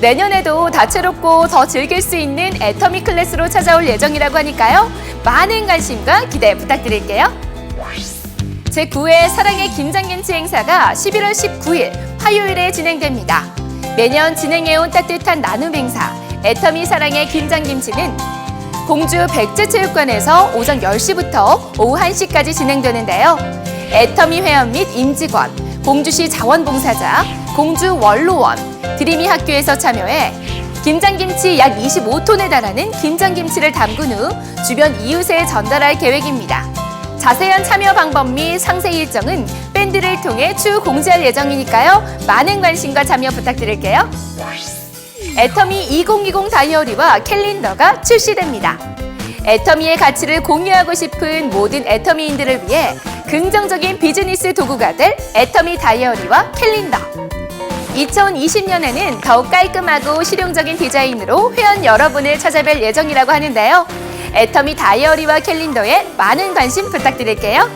내년에도 다채롭고 더 즐길 수 있는 애터미 클래스로 찾아올 예정이라고 하니까요. 많은 관심과 기대 부탁드릴게요. 제9회 사랑의 김장김치 행사가 11월 19일 화요일에 진행됩니다. 매년 진행해온 따뜻한 나눔 행사 애터미 사랑의 김장김치는 공주 백제체육관에서 오전 10시부터 오후 1시까지 진행되는데요. 애터미 회원 및 임직원, 공주시 자원봉사자, 공주 원로원, 드림이 학교에서 참여해 김장김치 약 25톤에 달하는 김장김치를 담근 후 주변 이웃에 전달할 계획입니다. 자세한 참여 방법 및 상세 일정은 밴드를 통해 추후 공지할 예정이니까요. 많은 관심과 참여 부탁드릴게요. 애터미 2020 다이어리와 캘린더가 출시됩니다. 애터미의 가치를 공유하고 싶은 모든 애터미인들을 위해 긍정적인 비즈니스 도구가 될 애터미 다이어리와 캘린더. 2020년에는 더욱 깔끔하고 실용적인 디자인으로 회원 여러분을 찾아뵐 예정이라고 하는데요. 애터미 다이어리와 캘린더에 많은 관심 부탁드릴게요.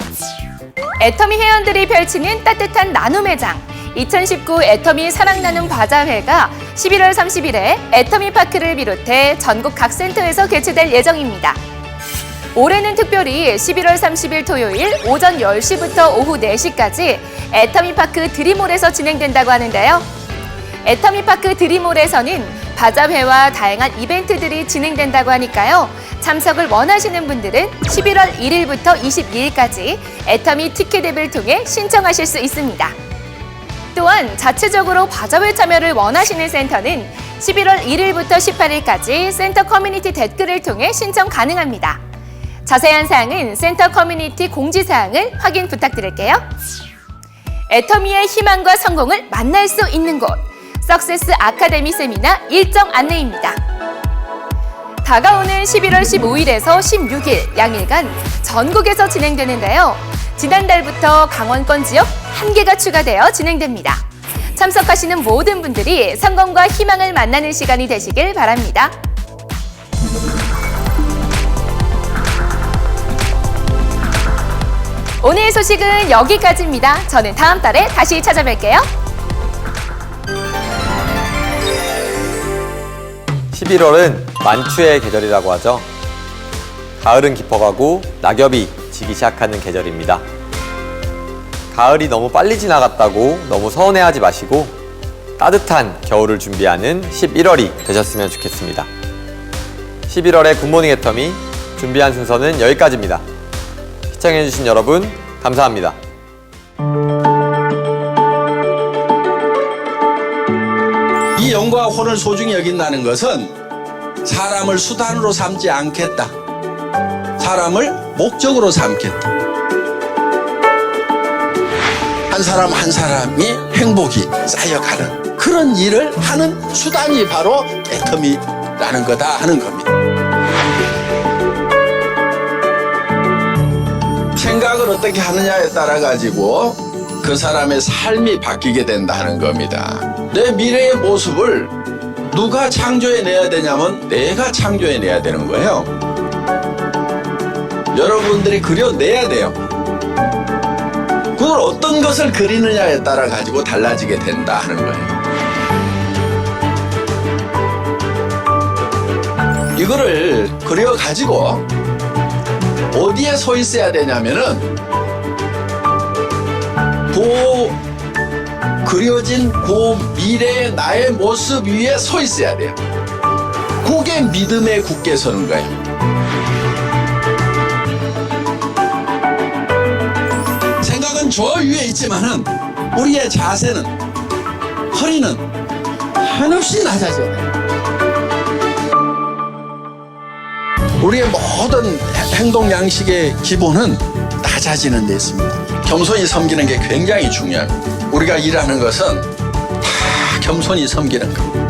애터미 회원들이 펼치는 따뜻한 나눔 회장 2019 애터미 사랑나눔 바자회가 11월 30일에 애터미 파크를 비롯해 전국 각 센터에서 개최될 예정입니다. 올해는 특별히 11월 30일 토요일 오전 10시부터 오후 4시까지 애터미 파크 드림몰에서 진행된다고 하는데요. 애터미 파크 드림몰에서는 바자회와 다양한 이벤트들이 진행된다고 하니까요. 참석을 원하시는 분들은 11월 1일부터 22일까지 애터미 티켓 앱을 통해 신청하실 수 있습니다. 또한 자체적으로 바자회 참여를 원하시는 센터는 11월 1일부터 18일까지 센터 커뮤니티 댓글을 통해 신청 가능합니다. 자세한 사항은 센터 커뮤니티 공지사항을 확인 부탁드릴게요. 애터미의 희망과 성공을 만날 수 있는 곳, 석세스 아카데미 세미나 일정 안내입니다. 다가오는 11월 15일에서 16일 양일간 전국에서 진행되는데요. 지난달부터 강원권 지역 1개가 추가되어 진행됩니다. 참석하시는 모든 분들이 성공과 희망을 만나는 시간이 되시길 바랍니다. 오늘 소식은 여기까지입니다. 저는 다음 달에 다시 찾아뵐게요. 11월은 만추의 계절이라고 하죠. 가을은 깊어가고 낙엽이 지기 시작하는 계절입니다. 가을이 너무 빨리 지나갔다고 너무 서운해하지 마시고 따뜻한 겨울을 준비하는 11월이 되셨으면 좋겠습니다. 11월의 굿모닝 애터미 준비한 순서는 여기까지입니다. 시청해주신 여러분 감사합니다. 이 영과 혼을 소중히 여긴다는 것은 사람을 수단으로 삼지 않겠다. 사람을 목적으로 삼겠다. 한 사람 한 사람이 행복이 쌓여가는 그런 일을 하는 수단이 바로 애터미라는 거다 하는 겁니다. 생각을 어떻게 하느냐에 따라 가지고 그 사람의 삶이 바뀌게 된다는 겁니다. 내 미래의 모습을 누가 창조해내야 되냐면 내가 창조해내야 되는 거예요. 여러분들이 그려내야 돼요. 그걸 어떤 것을 그리느냐에 따라 가지고 달라지게 된다 하는 거예요. 이거를 그려가지고 어디에 서 있어야 되냐면은 그려진 그 미래의 나의 모습 위에 서 있어야 돼요. 그게 믿음에 굳게 서는 거예요. 생각은 저 위에 있지만은 우리의 자세는 허리는 한없이 낮아져야 돼요. 우리의 모든 행동 양식의 기본은 낮아지는 데 있습니다. 겸손히 섬기는 게 굉장히 중요합니다. 우리가 일하는 것은 다 겸손히 섬기는 겁니다.